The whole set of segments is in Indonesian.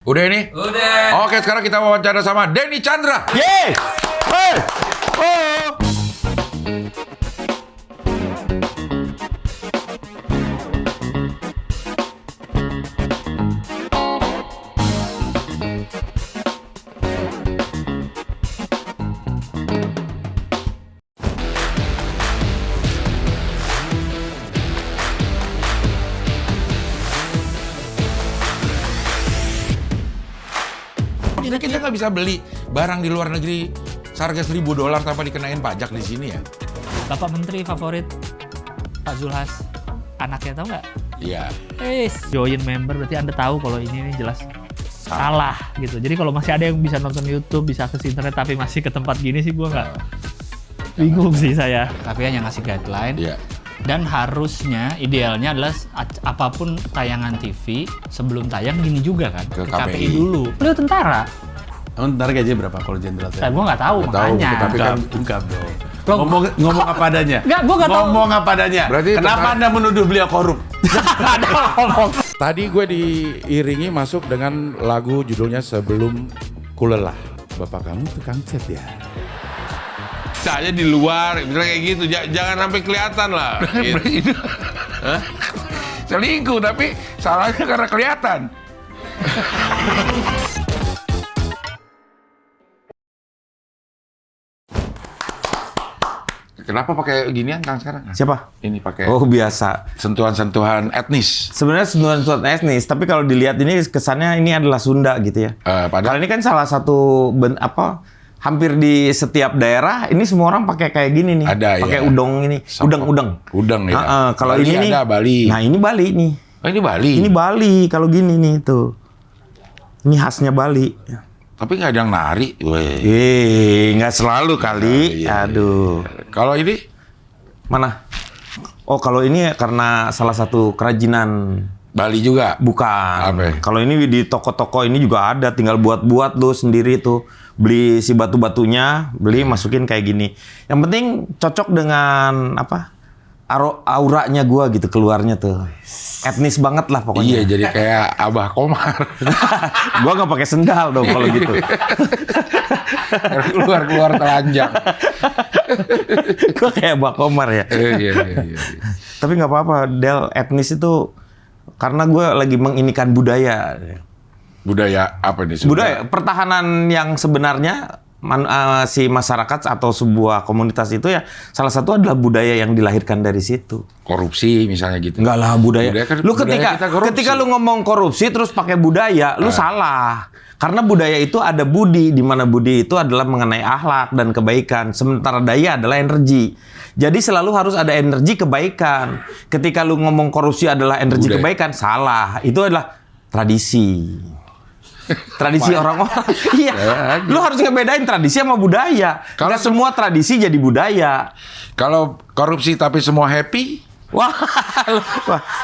Udah ini? Udah. Oke, sekarang kita wawancara sama Denny Chandra. Yeay! Hey! Oh! Jadi kita nggak bisa beli barang di luar negeri seharga $1.000 tanpa dikenain pajak di sini ya? Bapak Menteri favorit Pak Zulhas, anaknya tahu nggak? Iya. Join member berarti Anda tahu kalau ini jelas salah gitu. Jadi kalau masih ada yang bisa nonton YouTube, bisa ke internet tapi masih ke tempat gini sih gua nggak bingung sih saya. KPI yang ngasih guideline. Iya. Dan harusnya idealnya adalah apapun tayangan TV sebelum tayang gini juga kan Ke ke KPI. KPI dulu. Beliau tentara. Emang ntar gajinya berapa kalau jenderal? Saya gua nggak tahu Nggak tahu, makanya. tapi kan Ungkap dong. Loh, Ngomong apa adanya. Nggak, gua nggak tahu. Ngomong apa adanya. Berarti Kenapa tentara- Anda menuduh beliau korup? Nggak ada ngomong. Tadi gue diiringi masuk dengan lagu judulnya Sebelum Kulelah. Bapak kamu tukang cat ya? Saya di luar, misalnya kayak gitu, jangan sampai kelihatan lah. Gitu. Hah? Selingkuh, tapi salahnya karena kelihatan. Kenapa pakai ginian Kang sekarang? Siapa? Ini pakai Oh, biasa. sentuhan-sentuhan etnis. Sebenarnya sentuhan etnis, tapi kalau dilihat ini kesannya ini adalah Sunda gitu ya. Padahal Kalau ini kan salah satu hampir di setiap daerah ini semua orang pakai kayak gini nih. Ada, ya. Pakai udang ini, udang-udang. Udang ya. Kalau Bali ini nih, ada, Bali. Nah, ini Bali nih. Oh, ini Bali. Ini Bali kalau gini nih tuh. Ini khasnya Bali. Tapi nggak ada yang nari. Weh. Nggak selalu kali. Iya, Aduh. Kalau ini Mana? Oh, kalau ini karena salah satu kerajinan. Bali juga. Bukan. Apa? Kalau ini di toko-toko ini juga ada, tinggal buat-buat lu sendiri tuh. Beli si batu-batunya, beli masukin kayak gini. Yang penting cocok dengan apa? Auranya gua gitu keluarnya tuh. Etnis banget lah Iya, pokoknya. jadi kayak Abah Komar. Gua nggak pakai sendal dong kalau gitu. Keluar telanjang. Gua kayak Mbak Komar ya. Iya. Tapi nggak apa-apa, Del, etnis itu karena gua lagi menginikan budaya. Budaya apa nih? Sunda? Budaya pertahanan yang sebenarnya si masyarakat atau sebuah komunitas itu ya salah satu adalah budaya yang dilahirkan dari situ. Korupsi misalnya gitu. Enggak lah budaya. Kan- Lu budaya kita korupsi. ketika lu ngomong korupsi terus pakai budaya, lu salah. Karena budaya itu ada budi, di mana budi itu adalah mengenai akhlak dan kebaikan. Sementara daya adalah energi. Jadi selalu harus ada energi kebaikan. Ketika lu ngomong korupsi adalah energi Budaya. kebaikan, salah. Itu adalah tradisi. Tradisi orang-orang. Iya. Lu harus ngebedain tradisi sama budaya. Kalau Nggak semua tradisi jadi budaya. Kalau korupsi tapi semua happy, Wah,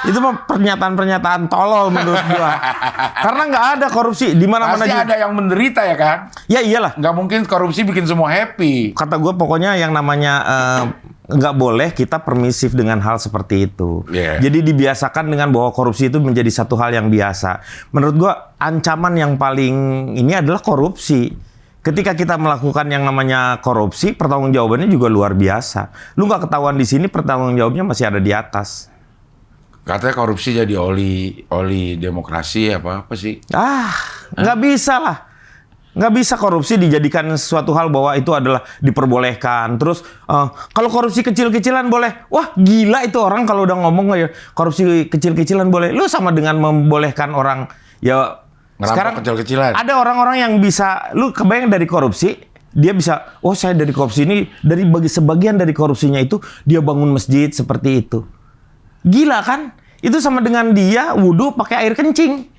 itu mah pernyataan-pernyataan tolol menurut gua. Karena nggak ada korupsi di mana-mana pasti juga. ada yang menderita ya kan? Ya iyalah. Nggak mungkin korupsi bikin semua happy. Kata gua pokoknya yang namanya nggak boleh kita permisif dengan hal seperti itu. Yeah. Jadi dibiasakan dengan bahwa korupsi itu menjadi satu hal yang biasa. Menurut gua ancaman yang paling ini adalah korupsi. Ketika kita melakukan yang namanya korupsi, pertanggungjawabannya juga luar biasa. Lu nggak ketahuan di sini, pertanggungjawabnya masih ada di atas. Katanya korupsi jadi oli demokrasi apa sih? Nggak bisa lah. Nggak bisa korupsi dijadikan suatu hal bahwa itu adalah diperbolehkan. Terus kalau korupsi kecil-kecilan boleh. Wah gila itu orang kalau udah ngomong ya korupsi kecil-kecilan boleh. Lu sama dengan membolehkan orang ya. Ngerampok Sekarang kecil-kecilan. ada orang-orang yang bisa. Lu kebayang dari korupsi. Dia bisa, oh saya dari korupsi ini, sebagian dari korupsinya itu dia bangun masjid seperti itu. Gila kan? Itu sama dengan dia wudhu pakai air kencing.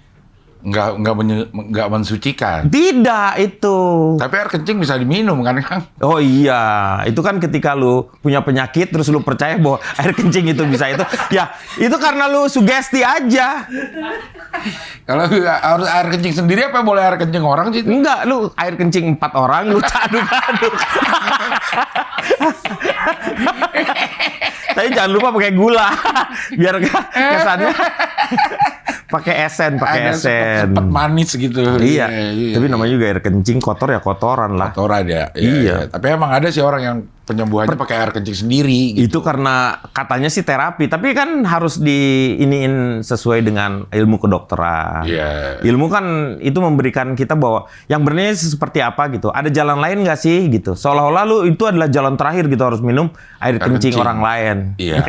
Nggak mensucikan. Tidak itu. Tapi air kencing bisa diminum kan, Kang? Oh iya, itu kan ketika lu punya penyakit terus lu percaya bahwa air kencing itu bisa itu. Ya, itu karena lu sugesti aja. Kalau harus air kencing sendiri apa boleh air kencing orang sih? Enggak, lu air kencing 4 orang lu aduk-aduk. Tapi jangan lupa pakai gula biar kesannya pakai esen. Cepet manis gitu. Iya. Tapi namanya juga air kencing, kotor ya kotoran lah. kotoran ya. Iya. Tapi emang ada sih orang yang penyembuhannya pakai air kencing sendiri. Itu karena katanya sih terapi, tapi kan harus diiniin sesuai dengan ilmu kedokteran. Iya. Ilmu kan itu memberikan kita bahwa yang benernya seperti apa gitu. Ada jalan lain nggak sih gitu. Seolah-olah lu itu adalah jalan terakhir gitu, harus minum air kencing orang lain. Iya.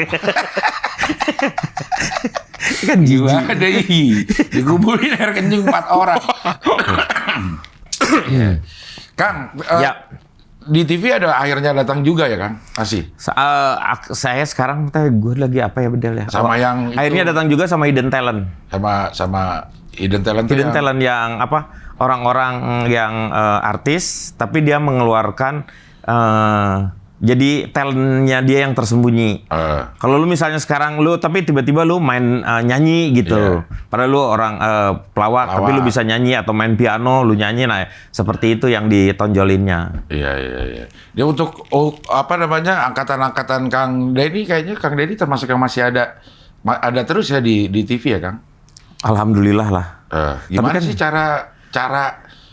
Kan Gimana deh? Dikumpulin air kencing 4 orang. Iya. Kang, Ya. di TV ada akhirnya datang juga ya Kang? Masih? Saya sekarang gue lagi apa ya bedel ya? Sama yang itu- akhirnya datang juga sama Hidden Talent. Sama Hidden Talent tuh Hidden yang- Talent yang apa? Orang-orang yang artis, tapi dia mengeluarkan jadi talentnya dia yang tersembunyi. Kalau lu misalnya sekarang lu tapi tiba-tiba lu main nyanyi gitu. Padahal lu orang pelawak, tapi lu bisa nyanyi atau main piano, lu nyanyi, nah seperti itu yang ditonjolinnya. Iya. Dia untuk apa namanya angkatan-angkatan Kang Denny, kayaknya Kang Denny termasuk yang masih ada terus ya di TV ya Kang. Alhamdulillah lah. Gimana sih cara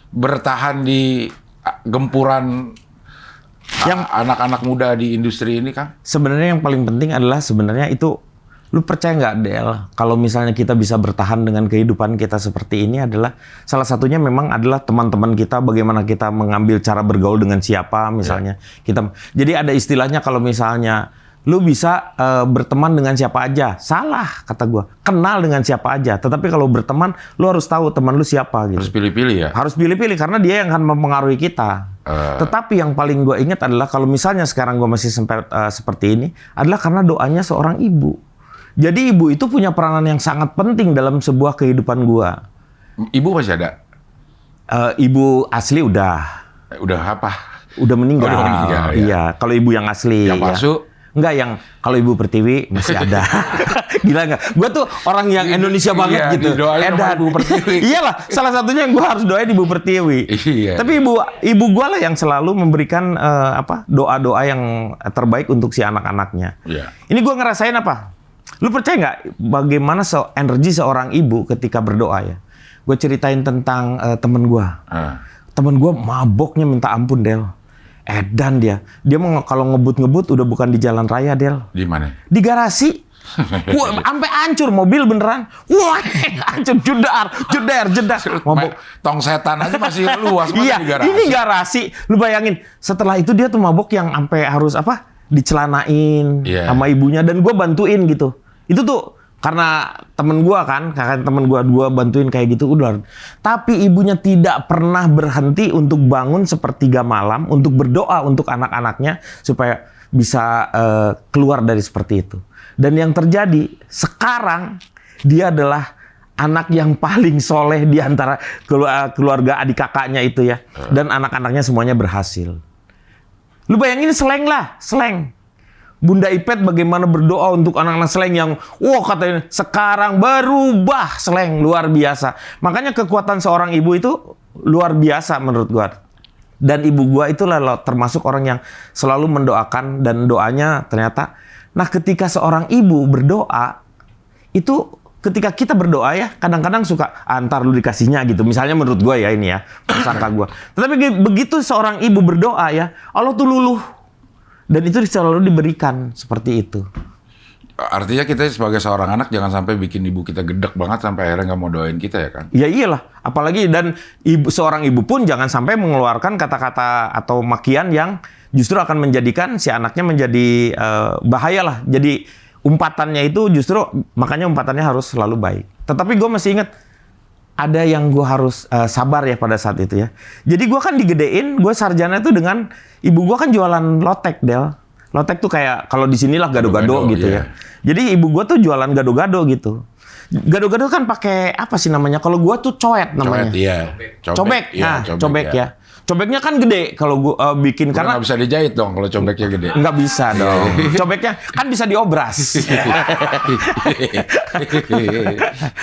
bertahan di gempuran anak-anak muda di industri ini Kang? Sebenarnya yang paling penting adalah sebenarnya itu, lu percaya nggak Del, kalau misalnya kita bisa bertahan dengan kehidupan kita seperti ini adalah salah satunya memang adalah teman-teman kita, bagaimana kita mengambil cara bergaul dengan siapa misalnya. Jadi ada istilahnya kalau misalnya lu bisa berteman dengan siapa aja, salah kata gua. Kenal dengan siapa aja, tetapi kalau berteman lu harus tahu teman lu siapa gitu. Harus pilih-pilih ya? Harus pilih-pilih karena dia yang akan mempengaruhi kita. Tetapi yang paling gue ingat adalah kalau misalnya sekarang gue masih seperti ini adalah karena doanya seorang ibu. Jadi ibu itu punya peranan yang sangat penting dalam sebuah kehidupan gue. Ibu masih ada? Ibu asli udah Udah apa? udah meninggal. Udah meninggal, ya. Iya, kalau ibu yang asli. Yang ya. palsu? Enggak, yang kalau ibu pertiwi masih ada. Gila nggak? Gue tuh orang yang Indonesia banget Iya, gitu. didoain sama Ibu Pertiwi. Iyalah, salah satunya yang gue harus doain Ibu Pertiwi. Iya. Tapi ibu gue lah yang selalu memberikan doa-doa yang terbaik untuk si anak-anaknya. Iya. Ini gue ngerasain apa? Lu percaya nggak bagaimana energi seorang ibu ketika berdoa ya? Gue ceritain tentang temen gue. Temen gue maboknya minta ampun Del. Edan dia kalau ngebut udah bukan di jalan raya Del. Di mana? Di garasi. Wah, sampai hancur mobil beneran. Wah, hancur jedar. Mabok. Tong setan aja masih luas banget Iya, di garasi. ini garasi. Lu bayangin, setelah itu dia tuh mabok yang sampai harus dicelanain sama ibunya dan gue bantuin gitu. Itu tuh karena temen gue kan, kakak temen gue bantuin kayak gitu udah. Tapi ibunya tidak pernah berhenti untuk bangun sepertiga malam untuk berdoa untuk anak-anaknya supaya bisa keluar dari seperti itu. Dan yang terjadi sekarang dia adalah anak yang paling soleh di antara keluarga adik kakaknya itu ya. Dan anak-anaknya semuanya berhasil. Lu bayangin Sleng. Bunda Ipet bagaimana berdoa untuk anak-anak Sleng yang katanya sekarang berubah Sleng luar biasa. Makanya kekuatan seorang ibu itu luar biasa menurut gua. Dan ibu gua itulah termasuk orang yang selalu mendoakan dan doanya ternyata. Nah, ketika seorang ibu berdoa itu ketika kita berdoa ya kadang-kadang suka antar lu dikasihnya gitu. Misalnya menurut gua ya ini ya prasangka gua. Tetapi begitu seorang ibu berdoa ya Allah tuh luluh. Dan itu selalu diberikan seperti itu. Artinya kita sebagai seorang anak jangan sampai bikin ibu kita gedek banget sampai akhirnya nggak mau doain kita ya kan? Ya iyalah, apalagi dan seorang ibu pun jangan sampai mengeluarkan kata-kata atau makian yang justru akan menjadikan si anaknya menjadi bahaya lah. Jadi umpatannya itu justru makanya umpatannya harus selalu baik. Tetapi gue masih ingat ada yang gue harus sabar ya pada saat itu ya. Jadi gue kan digedein, gue sarjana itu dengan ibu gue kan jualan lotek Del. Lotek tuh kayak kalau di sinilah gado-gado gitu ya. Jadi ibu gue tuh jualan gado-gado gitu. Gado-gado kan pakai apa sih namanya? Kalau gue tuh coet namanya. Coet, iya. Cobek. Iya, Nah, cobek ya. Cobeknya kan gede kalau gue bikin Karena karena nggak bisa dijahit dong kalau cobeknya gede. nggak bisa dong. Cobeknya kan bisa diobras.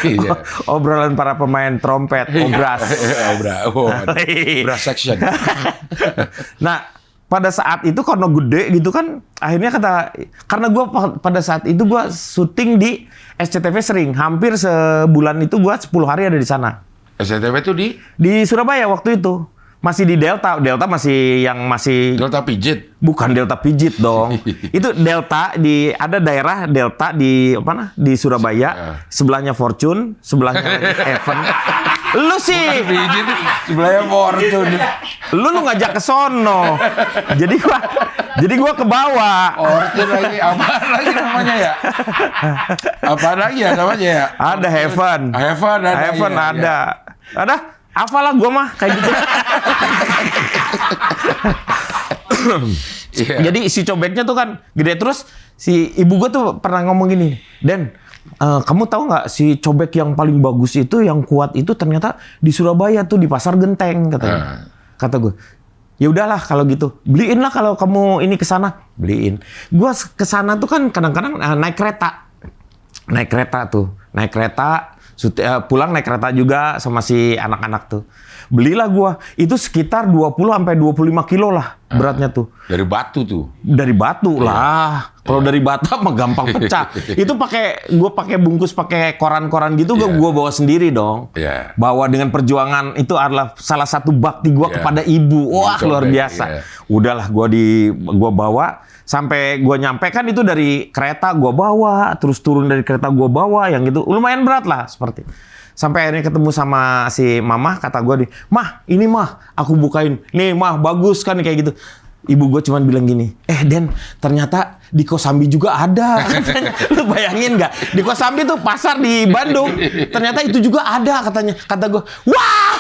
Iya. Obrolan para pemain trompet, obras. Obras section. Nah, pada saat itu karena gede gitu kan, akhirnya karena gue pada saat itu gue syuting di SCTV sering, hampir sebulan itu gue 10 hari ada di sana. SCTV itu Di Surabaya waktu itu. Masih di Delta masih Delta Pijit. bukan Delta Pijit dong. Itu Delta ada daerah Delta di di Surabaya, sebelahnya Fortune, sebelahnya Heaven. Lu sih Pijit sebelahnya Fortune. lu ngajak ke sono. Jadi gua ke bawah. Fortune lagi apa lagi namanya ya? Apa lagi ya namanya ya? Ada Heaven. Heaven ada. Heaven iya, ada. Ada? Apalah gua mah kayak gitu. Iya. Jadi si cobeknya tuh kan gede, terus si ibu gua tuh pernah ngomong gini, Dan, kamu tahu nggak si cobek yang paling bagus itu, yang kuat itu ternyata di Surabaya tuh di Pasar Genteng katanya. Kata gue, ya udahlah kalau gitu, beliin lah kalau kamu ini ke sana, beliin. Gua ke sana tuh kan kadang-kadang naik kereta pulang naik kereta juga sama si anak-anak tuh. Belilah gua itu sekitar 20 sampai 25 kilo lah beratnya tuh. Dari batu tuh. Dari batu lah. Kalau dari bata mah gampang pecah. Itu gua pakai bungkus pakai koran-koran gitu, gua bawa sendiri dong. Bawa dengan perjuangan, itu adalah salah satu bakti gua kepada ibu. Wah, luar biasa. Udahlah gua bawa sampai gua nyampe kan itu dari kereta gua bawa, terus turun dari kereta gua bawa, yang gitu lumayan berat lah seperti. Sampai akhirnya ketemu sama si mama, kata gua "Mah, ini mah aku bukain. Nih mah, bagus kan kayak gitu." Ibu gue cuman bilang gini, Den, ternyata di Kosambi juga ada. Lu bayangin nggak? Di Kosambi tuh pasar di Bandung. Ternyata itu juga ada katanya. Kata gue, wah!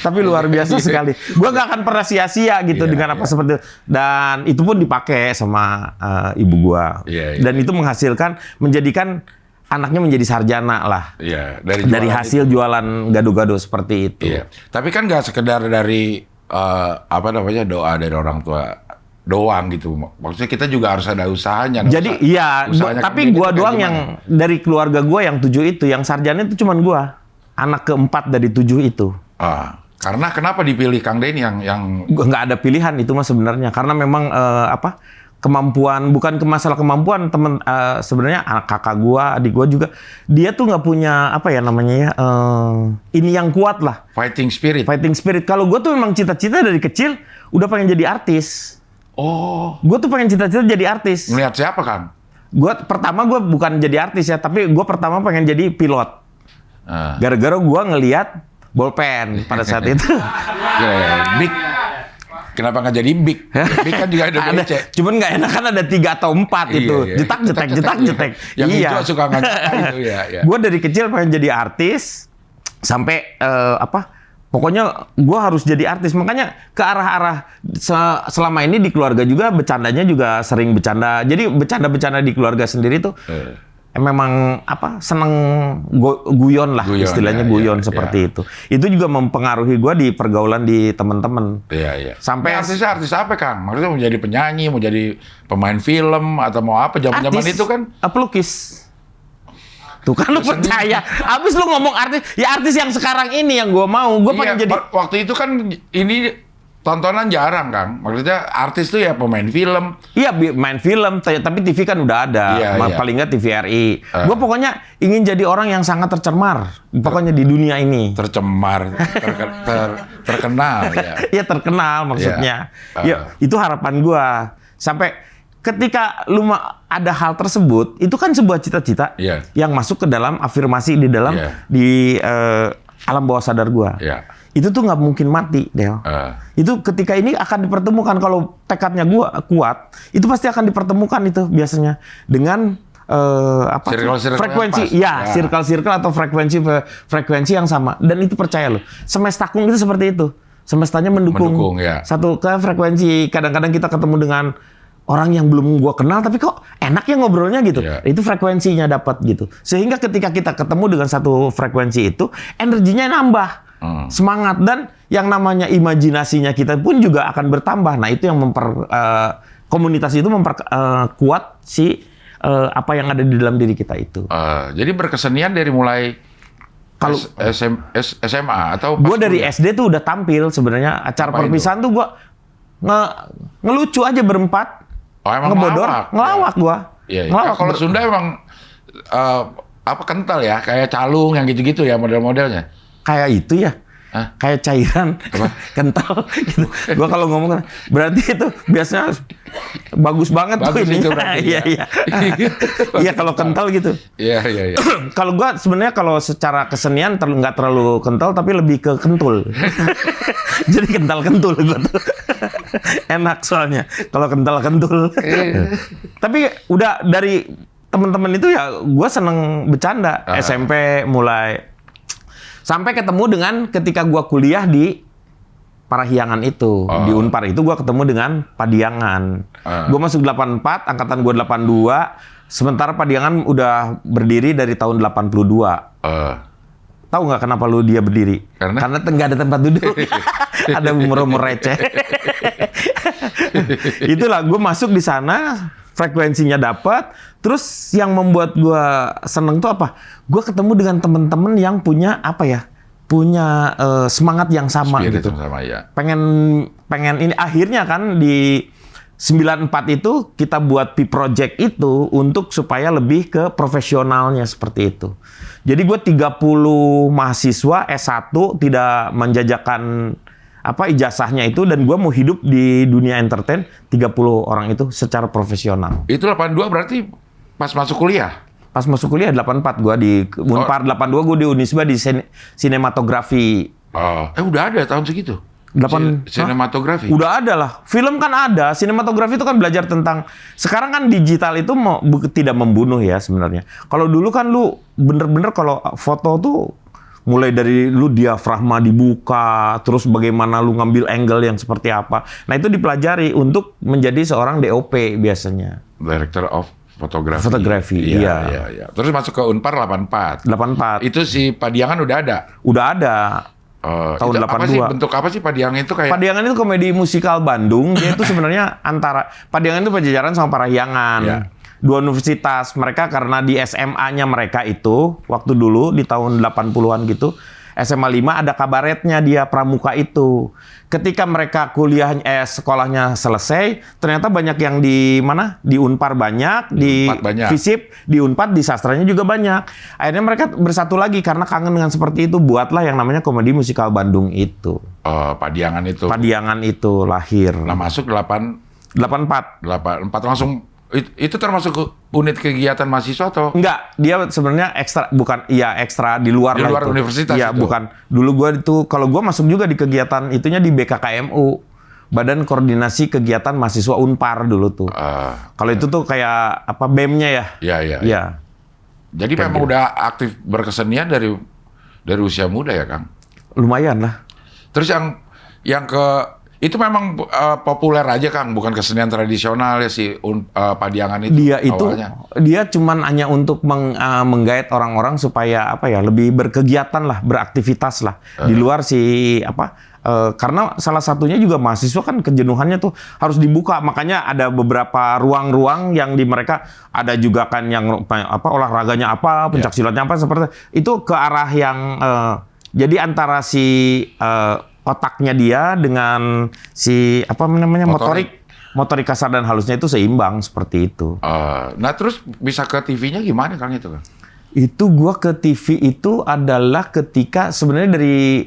Tapi luar biasa sekali. Gue nggak akan pernah sia-sia gitu dengan apa seperti itu. Dan itu pun dipakai sama ibu gue. Dan itu menjadikan anaknya menjadi sarjana lah. Dari hasil jualan gado-gado seperti itu. Tapi kan nggak sekedar dari doa dari orang tua doang gitu. Maksudnya kita juga harus ada usahanya. Jadi tapi gua doang yang dari keluarga gua yang 7 itu, yang sarjana itu cuman gua. Anak keempat dari 7 itu. Karena kenapa dipilih Kang Denny yang nggak ada pilihan itu mah sebenarnya, karena memang kemampuan, bukan masalah kemampuan temen, sebenarnya anak kakak gua, adik gua juga, dia tuh nggak punya ini yang kuat lah. Fighting spirit. Kalau gua tuh memang cita-cita dari kecil udah pengen jadi artis. Gua tuh pengen cita-cita jadi artis. Melihat siapa, Kang? Pertama gua bukan jadi artis ya, tapi gua pertama pengen jadi pilot. Gara-gara gua ngelihat bolpen pada saat itu. Big. Kenapa nggak jadi Big? Big kan juga ada BC. Cuman nggak enak kan ada 3 atau 4 itu. Jetak. Yang itu suka ngajak itu ya. Gue dari kecil pengen jadi artis sampai pokoknya gue harus jadi artis. Makanya ke arah-arah selama ini di keluarga juga bercandanya juga sering bercanda. Jadi bercanda-bercanda di keluarga sendiri tuh memang seneng guyon lah, istilahnya guyon seperti itu. Itu juga mempengaruhi gue di pergaulan di teman-teman. Sampai artis apa, Kang? Maksudnya mau jadi penyanyi, mau jadi pemain film atau mau apa? Zaman-zaman itu kan pelukis. Tuh kan lu percaya. Abis lu ngomong artis, ya artis yang sekarang ini yang gue mau. Gue pengen jadi. Waktu itu kan ini tontonan jarang, Kang. Maksudnya artis tuh ya pemain film. Iya, main film, tapi TV kan udah ada. Paling nggak TVRI. Gue pokoknya ingin jadi orang yang sangat tercemar. Pokoknya di dunia ini. Tercemar, terkenal ya. Iya, terkenal maksudnya. Ya, itu harapan gue. Sampai ketika lu ada hal tersebut, itu kan sebuah cita-cita yang masuk ke dalam afirmasi di dalam di alam bawah sadar gue. Itu tuh nggak mungkin mati, Del. Itu ketika ini akan dipertemukan, kalau tekadnya gua kuat, itu pasti akan dipertemukan itu biasanya dengan frekuensi, circle atau frekuensi yang sama. Dan itu percaya loh, semestaku itu seperti itu. Semestanya mendukung satu ke frekuensi. Kadang-kadang kita ketemu dengan orang yang belum gua kenal, tapi kok enak ya ngobrolnya gitu. Itu frekuensinya dapat gitu. Sehingga ketika kita ketemu dengan satu frekuensi itu, energinya nambah. Semangat, dan yang namanya imajinasinya kita pun juga akan bertambah. Nah, itu yang komunitas itu memperkuat apa yang ada di dalam diri kita itu. Jadi berkesenian dari mulai Kalau SMA atau pas gue dari kuliah? SD tuh udah tampil sebenarnya acara Ngapain perpisahan tuh gue ngelucu aja berempat, Oh, emang ngebodor, ngelawak gue. Iya, iya. Ngelawak. Kalau Sunda emang apa kental ya, kayak calung yang gitu-gitu ya model-modelnya. Kayak itu ya. Hah? Kayak cairan kental gitu. Gua kalau ngomong berarti itu biasanya bagus banget Bagus tuh itu ininya. berarti, Iya ya. iya. Iya kalau kental gitu. Iya, iya, iya. Kalau gua sebenarnya kalau secara kesenian nggak terlalu kental tapi lebih ke kentul. Jadi kental-kentul gua tuh. Enak soalnya kalau kental-kentul. Tapi udah dari teman-teman itu ya gua seneng bercanda. SMP mulai sampai ketemu dengan ketika gua kuliah di Parahyangan itu. Di Unpar itu gua ketemu dengan Padiangan. Gua masuk 84, angkatan gua 82. Sementara Padiangan udah berdiri dari tahun 82. Tahu nggak kenapa lu dia berdiri? Karena nggak ada tempat duduk. Ada umur-umur receh. Itulah gua masuk di sana, frekuensinya dapat. Terus yang membuat gua seneng tuh apa? Gua ketemu dengan temen-temen yang punya apa ya? Punya semangat yang sama spirit gitu. sama ya. Pengen ini akhirnya kan di 94 itu kita buat P-Project itu untuk supaya lebih ke profesionalnya seperti itu. Jadi gue 30 mahasiswa S1 tidak menjajakan ijazahnya itu dan gue mau hidup di dunia entertain 30 orang itu secara profesional. Itu 82 berarti pas masuk kuliah? Pas masuk kuliah 84 gue di Unpar, 82 gue di Unisba di sinematografi. Udah ada tahun segitu? Sinematografi? Udah ada lah. Film kan ada. Sinematografi itu kan belajar tentang... Sekarang kan digital itu tidak membunuh ya sebenarnya. Kalau dulu kan lu bener-bener kalau foto tuh mulai dari lu diafragma dibuka, terus bagaimana lu ngambil angle yang seperti apa. Nah itu dipelajari untuk menjadi seorang DOP biasanya. Director of Fotografi. Fotografi, iya. Iya. Terus masuk ke Unpar 84. 84. Itu si Padiangan udah ada? Udah ada. Tahun itu 82. Apa sih, bentuk apa sih Padiangan itu kayak? Padiangan itu komedi musikal Bandung. Dia itu sebenarnya antara Padiangan itu Pajajaran sama Parahyangan. Ya. Dua universitas. Mereka karena di SMA-nya mereka itu waktu dulu di tahun 80-an gitu, SMA 5 ada kabaretnya dia pramuka itu. Ketika mereka sekolahnya selesai, ternyata banyak yang di mana? Di Unpar banyak, di Unpad banyak. FISIP, di Unpad, di sastranya juga banyak. Akhirnya mereka bersatu lagi karena kangen dengan seperti itu, buatlah yang namanya komedi musikal Bandung itu. Padiangan itu. Padiangan itu lahir. Nah masuk 84. 84 langsung itu termasuk unit kegiatan mahasiswa atau? Enggak, dia sebenarnya ekstra, bukan, iya ekstra di luar Di lah luar itu. universitas Iya, itu? bukan. Dulu gua itu, kalau gua masuk juga di kegiatan itunya di BKKMU. Badan Koordinasi Kegiatan Mahasiswa Unpar dulu tuh. Kalau itu tuh kayak apa BEM-nya ya? Iya. Iya. Jadi memang udah aktif berkesenian dari usia muda ya, Kang? Lumayan lah. Terus yang itu memang populer aja, Kang, bukan kesenian tradisional ya si Padiangan itu. Dia itu awalnya. dia cuman hanya untuk menggait orang-orang supaya apa ya, lebih berkegiatan lah, beraktivitas lah di luar karena salah satunya juga mahasiswa kan kejenuhannya tuh harus dibuka, makanya ada beberapa ruang-ruang yang di mereka ada juga kan yang olahraganya apa, pencaksilatnya apa, seperti itu ke arah yang jadi antara si otaknya dia dengan si motorik kasar dan halusnya itu seimbang seperti itu. Nah terus bisa ke TV-nya gimana, Kang, itu, Kang? Itu gua ke TV itu adalah ketika sebenarnya dari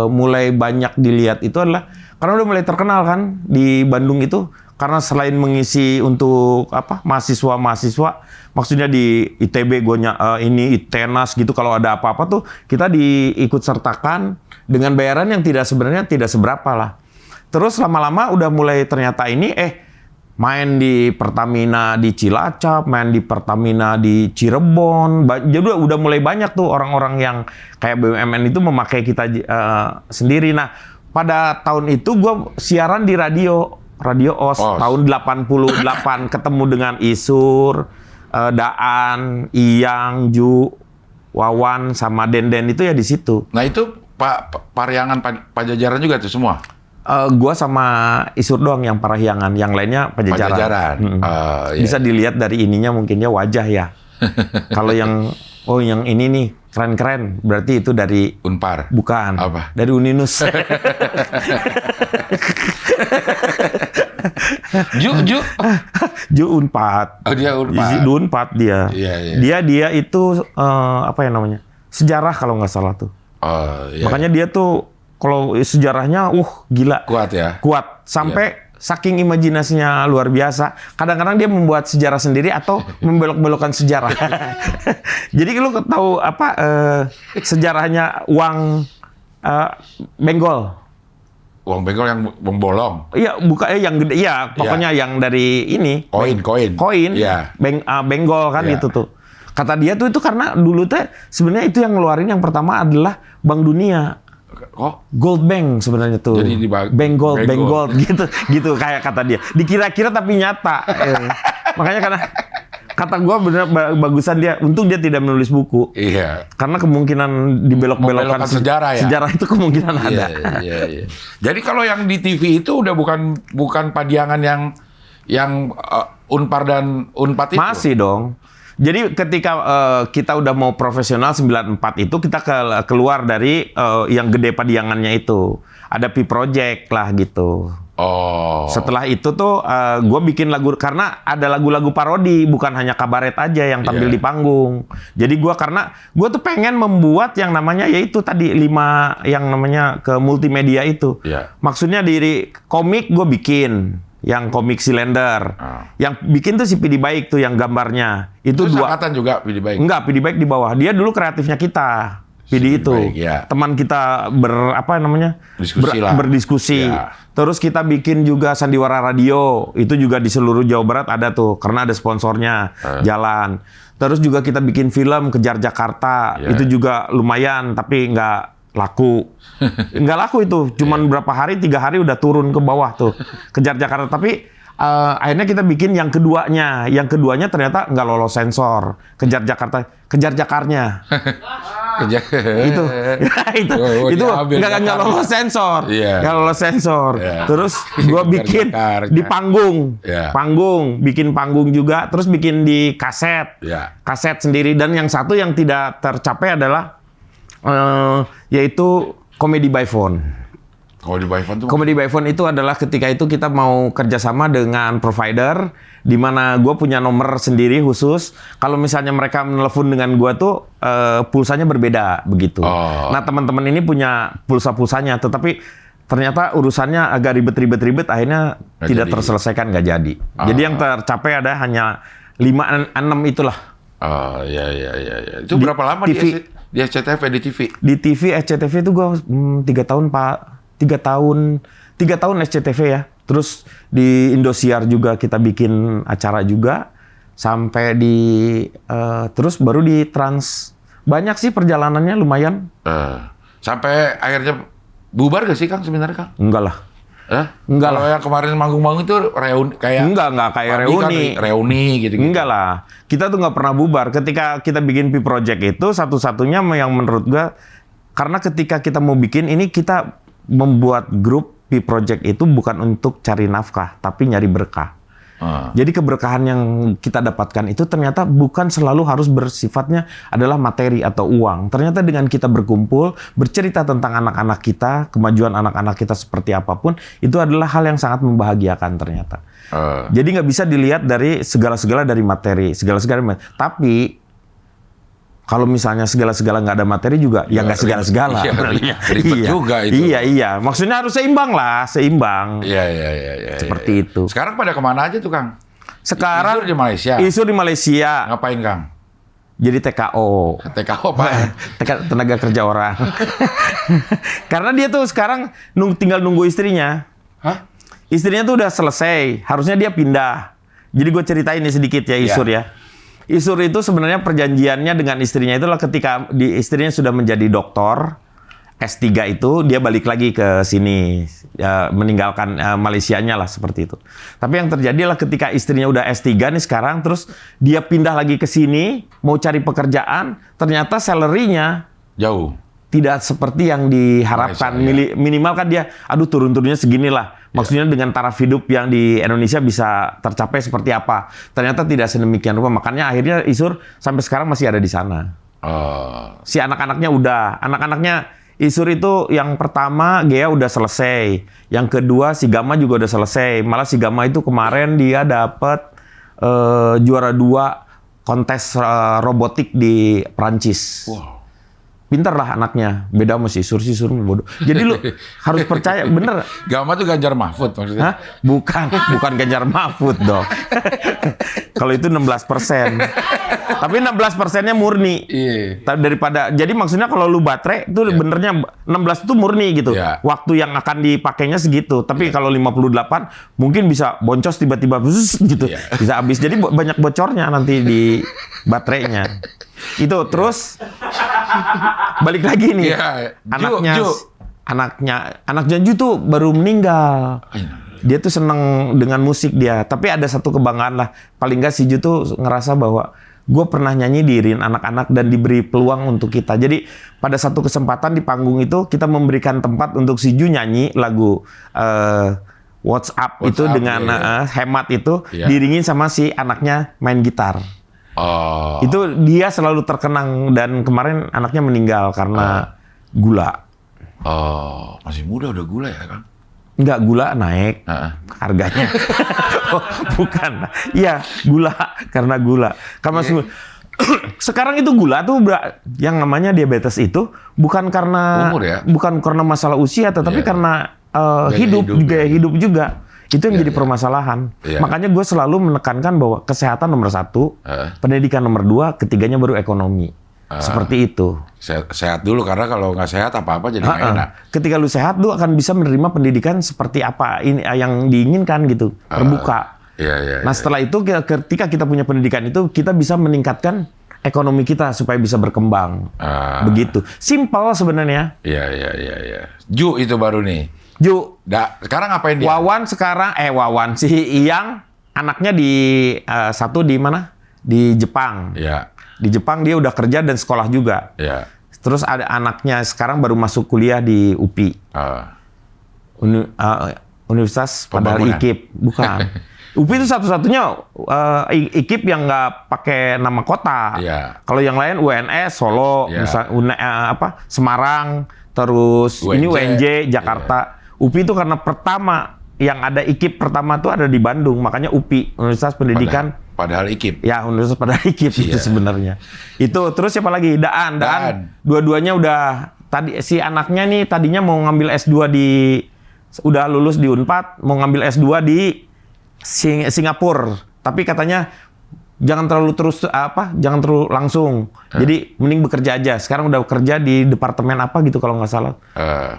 mulai banyak dilihat itu adalah karena udah mulai terkenal kan di Bandung itu, karena selain mengisi untuk mahasiswa, maksudnya di ITB ini ITENAS gitu, kalau ada apa-apa tuh kita diikut sertakan dengan bayaran yang sebenarnya tidak seberapa lah. Terus lama-lama udah mulai ternyata ini main di Pertamina di Cilacap, main di Pertamina di Cirebon. Jadi udah mulai banyak tuh orang-orang yang kayak BUMN itu memakai kita sendiri. Nah, pada tahun itu gue siaran di Radio OS. Tahun 88 ketemu dengan Isur, Daan, Iyang, Ju, Wawan sama Denden itu ya di situ. Nah itu Parahyangan Pajajaran juga tuh semua? Gua sama Isur doang yang Parahyangan, yang lainnya Pajajaran. Iya. Bisa dilihat dari ininya mungkinnya wajah ya. Kalau yang ini nih keren-keren. Berarti itu dari Unpar. bukan. Apa? Dari Uninus. Ju. Ju Unpad. Oh, dia Unpad. Ju Unpad dia. Iya. Dia itu apa ya namanya? Sejarah kalau nggak salah tuh. Oh, iya. Makanya dia tuh kalau sejarahnya gila. Kuat ya. Kuat sampai saking imajinasinya luar biasa. Kadang-kadang dia membuat sejarah sendiri atau membelok-belokkan sejarah. Jadi lu tahu apa sejarahnya uang Benggol? Uang Benggol yang bolong. Iya, yang gede. Iya, pokoknya yang dari ini. Koin. Koin. Iya. Benggol kan Iya. itu tuh. Kata dia tuh itu karena dulu teh sebenarnya itu yang ngeluarin yang pertama adalah Bank Dunia. Oh, Gold Bank sebenarnya tuh. Jadi di Bank Gold Benggol. gitu kayak kata dia. Dikira-kira tapi nyata. Makanya karena kata gua bener bagusan dia. Untung dia tidak menulis buku. iya. Karena kemungkinan dibelok-belokkan Membelokkan sejarah ya? Sejarah itu kemungkinan ada. Iya. Jadi kalau yang di TV itu udah bukan Padiangan yang Unpar dan Unpad itu. Masih dong. Jadi ketika kita udah mau profesional 94 itu kita keluar dari yang gede Padiangannya itu. Ada P Project lah gitu. Oh. Setelah itu tuh gue bikin lagu karena ada lagu-lagu parodi bukan hanya kabaret aja yang tampil Iya. di panggung. Jadi karena gue tuh pengen membuat yang namanya yaitu tadi 5 yang namanya ke multimedia itu. Iya. Maksudnya dari komik gue bikin yang komik Cylinder. Yang bikin tuh si Pidi Baik tuh yang gambarnya. Itu Terus 2 angkatan juga Pidi Baik. Enggak, Pidi Baik di bawah. Dia dulu kreatifnya kita. Pidi itu. Baik, ya. Teman kita Diskusi lah. berdiskusi. Ya. Terus kita bikin juga Sandiwara Radio. Itu juga di seluruh Jawa Barat ada tuh karena ada sponsornya jalan. Terus juga kita bikin film Kejar Jakarta. Ya. Itu juga lumayan tapi nggak laku. Nggak laku itu. Cuman berapa hari, 3 hari udah turun ke bawah tuh. Kejar Jakarta. Tapi akhirnya kita bikin yang keduanya. Yang keduanya ternyata nggak lolos sensor. Kejar Jakarta. Kejar Jakarnya. itu itu nggak lolos sensor. Iya. Nggak lolos sensor. Iya. Terus gue Kejar bikin Jakarta. di panggung. Iya. Bikin panggung juga. Terus bikin di kaset. Iya. Kaset sendiri. Dan yang satu yang tidak tercapai adalah yaitu Comedy by Phone. Kalau di Bayfon tuh Comedy by Phone itu adalah ketika itu kita mau kerjasama dengan provider, di mana gue punya nomor sendiri khusus. Kalau misalnya mereka menelepon dengan gue tuh pulsanya berbeda begitu. Oh. Nah teman-teman ini punya pulsa-pulsanya, tetapi ternyata urusannya agak ribet-ribet, akhirnya Nggak tidak jadi. terselesaikan, nggak jadi. Jadi yang tercapai ada hanya 5-6 itulah. Oh, iya. Itu berapa lama TV. di SCTV di TV? Di TV SCTV itu gue 3 tahun Pak. 3 tahun SCTV ya. Terus di Indosiar juga kita bikin acara juga. Sampai di terus baru di Trans. Banyak sih perjalanannya lumayan. Sampai akhirnya bubar gak sih Kang sebenarnya Kang? Enggak lah. Enggak Kalau yang kemarin manggung-manggung itu reuni kayak Enggak kayak Padi kan reuni. reuni gitu. Enggak lah. Kita tuh nggak pernah bubar. Ketika kita bikin P Project itu satu-satunya yang menurut gua karena ketika kita mau bikin ini kita membuat grup P Project itu bukan untuk cari nafkah tapi nyari berkah. Jadi keberkahan yang kita dapatkan itu ternyata bukan selalu harus bersifatnya adalah materi atau uang. Ternyata dengan kita berkumpul, bercerita tentang anak-anak kita, kemajuan anak-anak kita seperti apapun, itu adalah hal yang sangat membahagiakan ternyata. Jadi nggak bisa dilihat dari segala-segala dari materi, segala-segala. Tapi kalau misalnya segala-segala nggak ada materi juga, ya nggak segala-segala. Iya, ribet juga itu. Iya. Maksudnya harus seimbang lah, seimbang. Iya. Seperti itu. Sekarang pada kemana aja tuh Kang? Sekarang Isur di Malaysia. Isur di Malaysia. Ngapain Kang? Jadi TKO. TKO apa? Tenaga kerja orang. Karena dia tuh sekarang tinggal nunggu istrinya. Hah? Istrinya tuh udah selesai. Harusnya dia pindah. Jadi gue ceritain nih sedikit ya Isur ya. Isur itu sebenarnya perjanjiannya dengan istrinya itulah ketika istrinya sudah menjadi doktor S3 itu dia balik lagi ke sini meninggalkan Malaysianya lah seperti itu. Tapi yang terjadi adalah ketika istrinya udah S3 nih sekarang terus dia pindah lagi ke sini mau cari pekerjaan ternyata salary-nya Jauh. tidak seperti yang diharapkan. Malaysia, Minimal kan dia turun-turunnya segini lah. Maksudnya dengan taraf hidup yang di Indonesia bisa tercapai seperti apa. Ternyata tidak sedemikian rupa. Makanya akhirnya Isur sampai sekarang masih ada di sana. Si anak-anaknya udah. Anak-anaknya Isur itu yang pertama Gea udah selesai. Yang kedua si Gama juga udah selesai. Malah si Gama itu kemarin dia dapet juara 2 kontes robotik di Prancis. Wow. Pinter lah anaknya. Beda sama si Isur bodoh. Jadi lu harus percaya, bener. Gama tuh Ganjar Mahfud maksudnya. Hah? Bukan Ganjar Mahfud dong. Kalau itu 16%. Tapi 16%-nya murni. Iya. Daripada, jadi maksudnya kalau lu baterai itu benernya 16 itu murni gitu. Iya. Waktu yang akan dipakainya segitu. Tapi kalau 58 mungkin bisa boncos tiba-tiba gitu. Iya. Bisa habis. Jadi banyak bocornya nanti di baterainya. Itu terus balik lagi nih. Iya. Anak Janju tuh baru meninggal. Dia tuh seneng dengan musik dia. Tapi ada satu kebanggaan lah. Paling nggak si Ju tuh ngerasa bahwa gue pernah nyanyi diirin anak-anak dan diberi peluang untuk kita. Jadi pada satu kesempatan di panggung itu kita memberikan tempat untuk si Ju nyanyi lagu WhatsApp itu dengan hemat itu diiringin sama si anaknya main gitar. Itu dia selalu terkenang dan kemarin anaknya meninggal karena gula. Masih muda udah gula ya kan? Enggak, gula naik harganya. Oh, bukan. Iya, gula karena gula. Karena sekarang itu gula tuh yang namanya diabetes itu bukan karena umur ya? Bukan karena masalah usia tetapi karena gaya hidup juga. Itu yang jadi permasalahan. Makanya gue selalu menekankan bahwa kesehatan nomor 1, pendidikan nomor 2, ketiganya baru ekonomi. Seperti itu. Sehat dulu karena kalau nggak sehat apa-apa jadi nggak enak. Ketika lu sehat, lu akan bisa menerima pendidikan seperti apa ini yang diinginkan gitu, terbuka. Nah setelah itu ketika kita punya pendidikan itu, kita bisa meningkatkan ekonomi kita supaya bisa berkembang. Begitu. Simpel sebenarnya. Iya. Ju itu baru nih. Ju. Sekarang ngapain dia? Wawan sekarang, Wawan si Iyang anaknya di satu di mana? Di Jepang. Iya. Di Jepang dia udah kerja dan sekolah juga. Iya. Terus ada anaknya sekarang baru masuk kuliah di UPI. Universitas padahal IKIP. Bukan. UPI itu satu-satunya IKIP yang nggak pakai nama kota. Iya. Kalau yang lain UNS, Solo, Semarang, terus ini UNJ, Jakarta. UPI itu karena pertama yang ada IKIP pertama tuh ada di Bandung, makanya UPI, Universitas Pendidikan. Padahal IKIP. Ya, Universitas padahal IKIP itu sebenarnya. Itu terus siapa lagi? Daan. Dua-duanya udah tadi si anaknya nih tadinya mau ngambil S2 udah lulus di Unpad, mau ngambil S2 di Singapura. Tapi katanya jangan terlalu jangan terlalu langsung. Jadi mending bekerja aja. Sekarang udah bekerja di departemen apa gitu kalau nggak salah.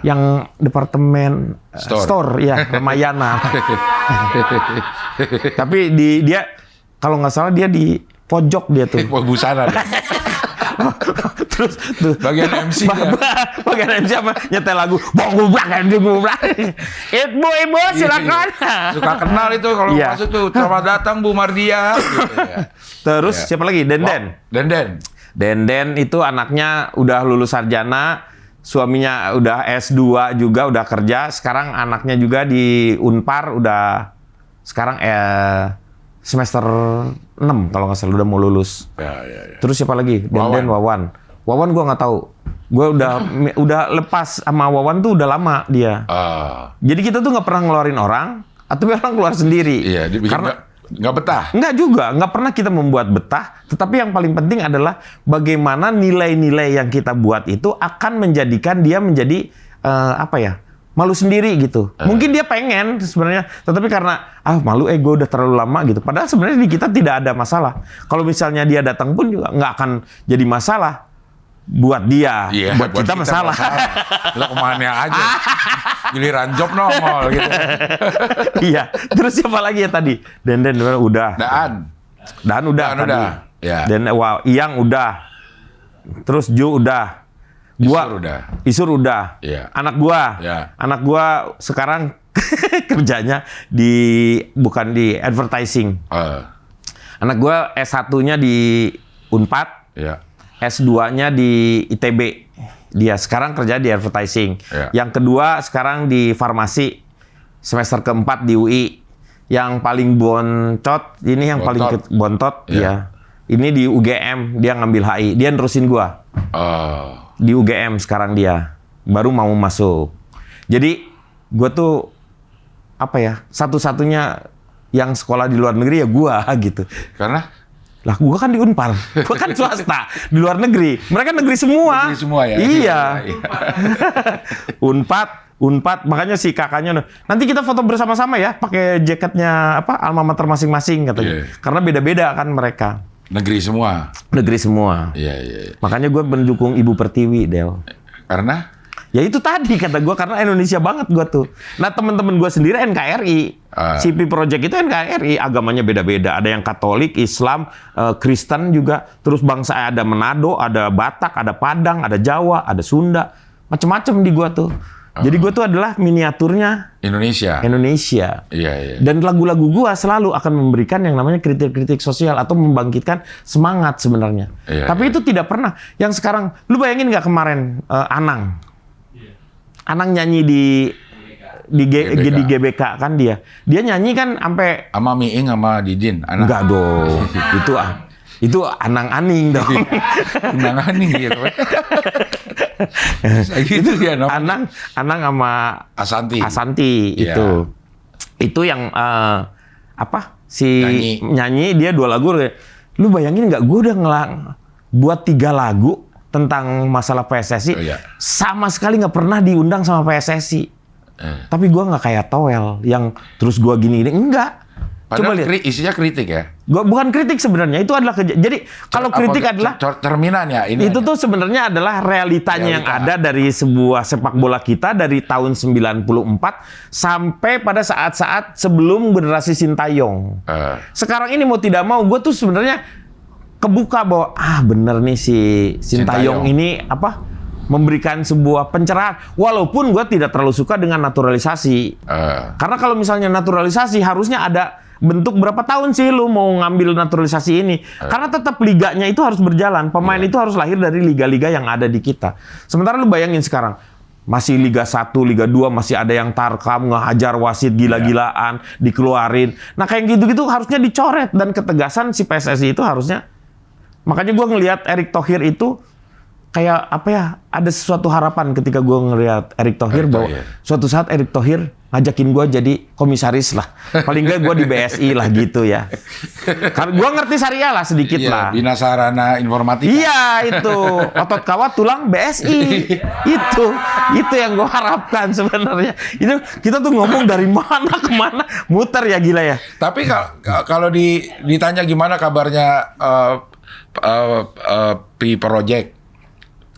Yang departemen store ya, Ramayana. Tapi dia kalau nggak salah dia di pojok dia tuh. Busana. Terus tuh bagian MC bagian MC apa nyetel lagu bong-bong ibu silakan. Suka kenal itu kalau masuk tuh selamat datang Bu Mardia gitu, ya. Terus siapa lagi? Denden itu anaknya udah lulus sarjana, suaminya udah S2 juga udah kerja, sekarang anaknya juga di Unpar udah sekarang semester 6 kalau nggak salah udah mau lulus. Terus siapa lagi? Denden, Wawan gue nggak tahu. Gue udah lepas sama Wawan tuh udah lama dia. Jadi kita tuh nggak pernah ngeluarin orang, atau orang keluar sendiri. Iya, karena nggak betah. Nggak juga, nggak pernah kita membuat betah. Tetapi yang paling penting adalah bagaimana nilai-nilai yang kita buat itu akan menjadikan dia menjadi malu sendiri gitu. Mungkin dia pengen sebenarnya, tetapi karena malu gue udah terlalu lama gitu. Padahal sebenarnya di kita tidak ada masalah. Kalau misalnya dia datang pun juga nggak akan jadi masalah buat dia. Buat kita masalah. Lo kemana aja? Giliran job nongol gitu. Iya. Terus siapa lagi ya tadi? Denden udah. Daan udah. Ya. Dan Iyang udah. Terus Ju udah. Isur udah. Yeah. Anak gua sekarang kerjanya bukan di advertising. Anak gua S1-nya di Unpad. S2-nya di ITB. Dia sekarang kerja di advertising. Yang kedua sekarang di farmasi. Semester keempat di UI. Yang paling bontot, ini yang paling bontot ya. Ini di UGM, dia ngambil HI. Dia nerusin gua. Oh. Di UGM sekarang dia. Baru mau masuk. Jadi gua tuh apa ya? Satu-satunya yang sekolah di luar negeri ya gua gitu. Karena Lah gua kan di Unpar. Gua kan swasta di luar negeri. Mereka negeri semua. negeri semua ya. Iya. Iya. Unpad, makanya si kakaknya nanti kita foto bersama-sama ya, pakai jaketnya apa alma mater masing-masing katanya. Iya. Karena beda-beda kan mereka. Negeri semua. Negeri semua. Iya, iya. Makanya gue mendukung Ibu Pertiwi, Del. Karena Ya itu tadi kata gue, karena Indonesia banget gue tuh. Nah teman-teman gue sendiri NKRI. CP Project itu NKRI, agamanya beda-beda. Ada yang Katolik, Islam, Kristen juga. Terus bangsa ada Manado, ada Batak, ada Padang, ada Jawa, ada Sunda. Macem-macem di gue tuh. Jadi gue tuh adalah miniaturnya Indonesia. Indonesia. Iya, iya. Dan lagu-lagu gua selalu akan memberikan yang namanya kritik-kritik sosial atau membangkitkan semangat sebenarnya. Iya, Tapi iya. itu tidak pernah. Yang sekarang, lu bayangin nggak kemarin Anang? Anang nyanyi di GBK kan dia. Dia nyanyi kan sampai Sama Miing sama Didin. enggak dong. Itu Anang Aning dong. Undangan nih gitu. Gitu ya namanya. Anang sama Asanti. Asanti Iya. itu yang si Nyanyi. nyanyi dia 2 lagu. Lu bayangin nggak, gue udah buat 3 lagu tentang masalah PSSI, Oh, iya. sama sekali nggak pernah diundang sama PSSI. Tapi gue nggak kayak Toel yang terus gue gini enggak. Coba Padahal lihat. isinya kritik ya. Gua bukan kritik sebenarnya, itu adalah jadi kalau kritik adalah cerminan ya ini. itu tuh sebenarnya adalah realitanya yang Realita. ada dari sebuah sepak bola kita dari tahun 94 sampai pada saat-saat sebelum generasi Sintayong. Sekarang ini mau tidak mau gue tuh sebenarnya kebuka bahwa bener nih si Sintayong Sintayong. ini memberikan sebuah pencerahan, walaupun gue tidak terlalu suka dengan naturalisasi. Karena kalau misalnya naturalisasi harusnya ada bentuk berapa tahun sih lu mau ngambil naturalisasi ini. Karena tetap liganya itu harus berjalan. Pemain itu harus lahir dari liga-liga yang ada di kita. Sementara lu bayangin sekarang, masih Liga 1, Liga 2, masih ada yang tarkam, ngehajar wasit gila-gilaan, dikeluarin. Nah kayak gitu-gitu harusnya dicoret. Dan ketegasan si PSSI itu harusnya. Makanya gue ngelihat Erick Thohir itu kayak ada sesuatu harapan ketika gue ngelihat Erick Thohir bahwa suatu saat Erick Thohir ngajakin gue jadi komisaris lah. Paling nggak gue di BSI lah gitu ya. Karena gue ngerti syariah lah sedikit lah. Bina Sarana Informatika. Iya itu, otot kawat tulang BSI. Itu yang gue harapkan sebenarnya. Itu kita tuh ngomong dari mana ke mana, muter ya gila ya. Tapi kalau ditanya gimana kabarnya Pi Project,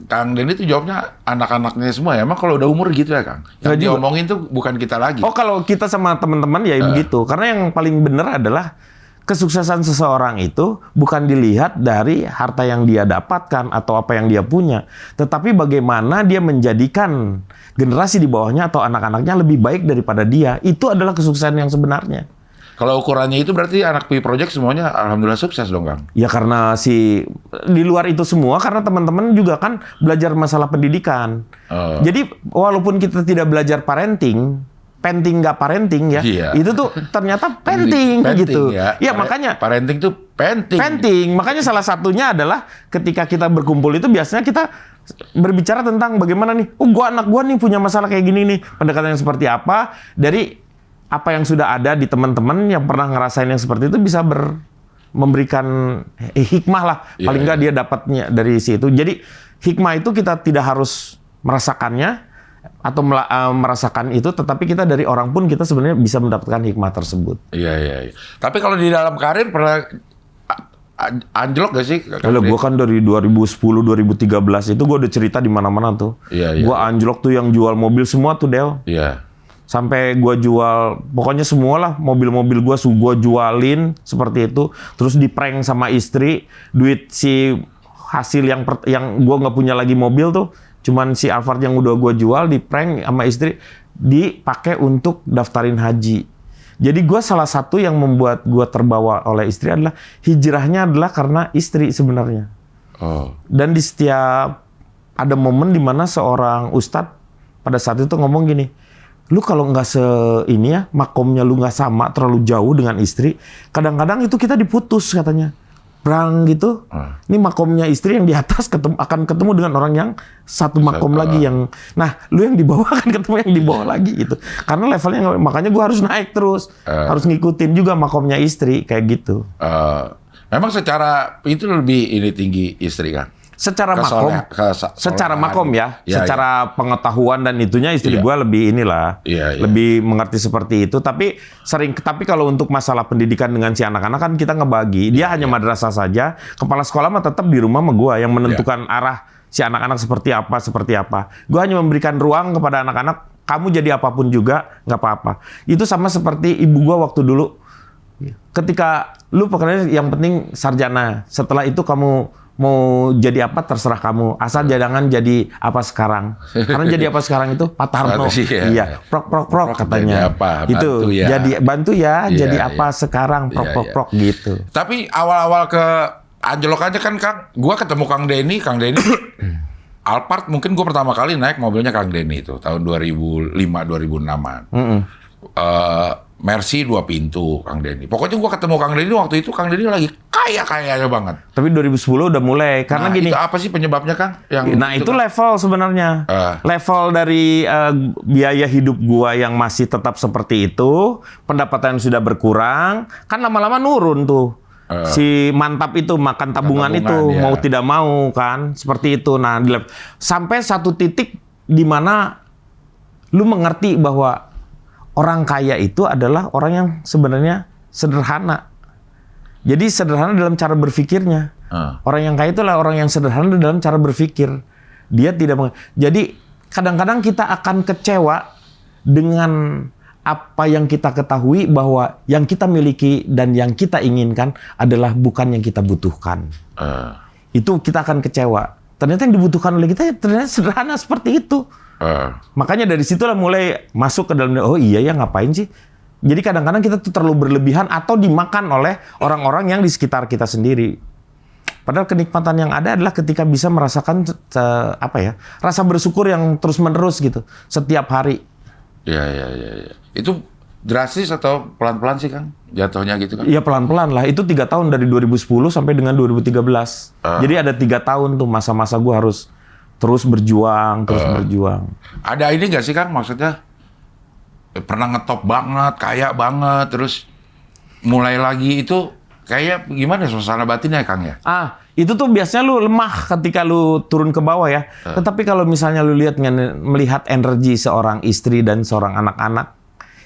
Kang Denny tuh jawabnya anak-anaknya semua ya. Emang kalau udah umur gitu ya, Kang? Yang diomongin tuh bukan kita lagi. Oh, kalau kita sama teman-teman ya begitu. Karena yang paling benar adalah kesuksesan seseorang itu bukan dilihat dari harta yang dia dapatkan atau apa yang dia punya, tetapi bagaimana dia menjadikan generasi di bawahnya atau anak-anaknya lebih baik daripada dia. Itu adalah kesuksesan yang sebenarnya. Kalau ukurannya itu berarti anak Pi Project semuanya alhamdulillah sukses dong, Kang. Ya karena di luar itu semua, karena teman-teman juga kan belajar masalah pendidikan. Jadi walaupun kita tidak belajar parenting nggak parenting ya, itu tuh ternyata penting gitu. Ya makanya parenting tuh penting. Penting. Makanya salah satunya adalah ketika kita berkumpul itu biasanya kita berbicara tentang bagaimana nih, anak gua nih punya masalah kayak gini nih, pendekatan yang seperti apa dari apa yang sudah ada di teman-teman yang pernah ngerasain yang seperti itu bisa memberikan hikmah lah. Paling nggak dia dapatnya dari situ. Jadi hikmah itu kita tidak harus merasakannya atau merasakan itu, tetapi kita dari orang pun kita sebenarnya bisa mendapatkan hikmah tersebut. Iya. Tapi kalau di dalam karir pernah anjlok gak sih? Kalau gue kan dari 2010-2013 itu gue udah cerita di mana-mana tuh. Iya. Gue anjlok tuh yang jual mobil semua tuh, Del. Iya. Sampai gue jual, pokoknya semua lah mobil-mobil gue jualin seperti itu. Terus di prank sama istri, duit si hasil yang gue nggak punya lagi mobil tuh, cuman si Alphard yang udah gue jual di prank sama istri, dipakai untuk daftarin haji. Jadi gue salah satu yang membuat gue terbawa oleh istri adalah hijrahnya adalah karena istri sebenarnya. Dan di setiap ada momen di mana seorang ustadz pada saat itu ngomong gini, lu kalau nggak ini ya, makomnya lu nggak sama, terlalu jauh dengan istri, kadang-kadang itu kita diputus katanya. perang gitu. Ini makomnya istri yang di atas akan ketemu dengan orang yang satu makom lagi yang, nah lu yang di bawah akan ketemu yang di bawah lagi gitu. Karena levelnya makanya gue harus naik terus, harus ngikutin juga makomnya istri kayak gitu. Memang secara itu lebih ini tinggi istri kan? Secara makom, secara makom ya, secara pengetahuan dan itunya istri gue lebih inilah, lebih mengerti seperti itu. Tapi kalau untuk masalah pendidikan dengan si anak-anak kan kita ngebagi. Dia hanya madrasah saja, kepala sekolah mah tetap di rumah sama gue yang menentukan arah si anak-anak seperti apa. Gue hanya memberikan ruang kepada anak-anak, kamu jadi apapun juga nggak apa-apa. Itu sama seperti ibu gue waktu dulu. Ketika lu pekerjaan yang penting sarjana, setelah itu kamu mau jadi apa terserah kamu, asal jangan jadi apa sekarang. Karena jadi apa sekarang itu Pak Tarno. Iya, prok katanya. Itu jadi bantu ya, jadi apa sekarang prok gitu. Tapi awal-awal ke anjlokannya kan Kang, gua ketemu Kang Denny Alphard mungkin gua pertama kali naik mobilnya Kang Denny itu tahun 2005-2006an. Mercy 2 pintu Kang Denny. Pokoknya gua ketemu Kang Denny waktu itu Kang Denny lagi kaya-kayanya banget. Tapi 2010 udah mulai karena gini. Itu apa sih penyebabnya Kang? Itu level sebenarnya. Level dari biaya hidup gua yang masih tetap seperti itu, pendapatan sudah berkurang, kan lama-lama nurun tuh. Si mantap itu makan tabungan itu mau tidak mau kan seperti itu. Nah, sampai satu titik di mana lu mengerti bahwa orang kaya itu adalah orang yang sebenarnya sederhana. Jadi sederhana dalam cara berpikirnya. Orang yang kaya itulah orang yang sederhana dalam cara berpikir. Dia tidak jadi kadang-kadang kita akan kecewa dengan apa yang kita ketahui bahwa yang kita miliki dan yang kita inginkan adalah bukan yang kita butuhkan. Itu kita akan kecewa. Ternyata yang dibutuhkan oleh kita ternyata sederhana seperti itu. Makanya dari situlah mulai masuk ke dalam, oh iya ya ngapain sih? Jadi kadang-kadang kita tuh terlalu berlebihan atau dimakan oleh orang-orang yang di sekitar kita sendiri. Padahal kenikmatan yang ada adalah ketika bisa merasakan rasa bersyukur yang terus-menerus gitu setiap hari. Iya. Itu drastis atau pelan-pelan sih Kang? Jatuhnya gitu kan? Iya pelan-pelan lah. Itu 3 tahun dari 2010 sampai dengan 2013. Jadi ada 3 tahun tuh masa-masa gue harus terus berjuang. Ada ini nggak sih Kang, maksudnya pernah ngetop banget, kaya banget, terus mulai lagi itu kayak gimana suasana batinnya Kang ya? Itu tuh biasanya lu lemah ketika lu turun ke bawah ya. Tetapi kalau misalnya lu melihat energi seorang istri dan seorang anak-anak,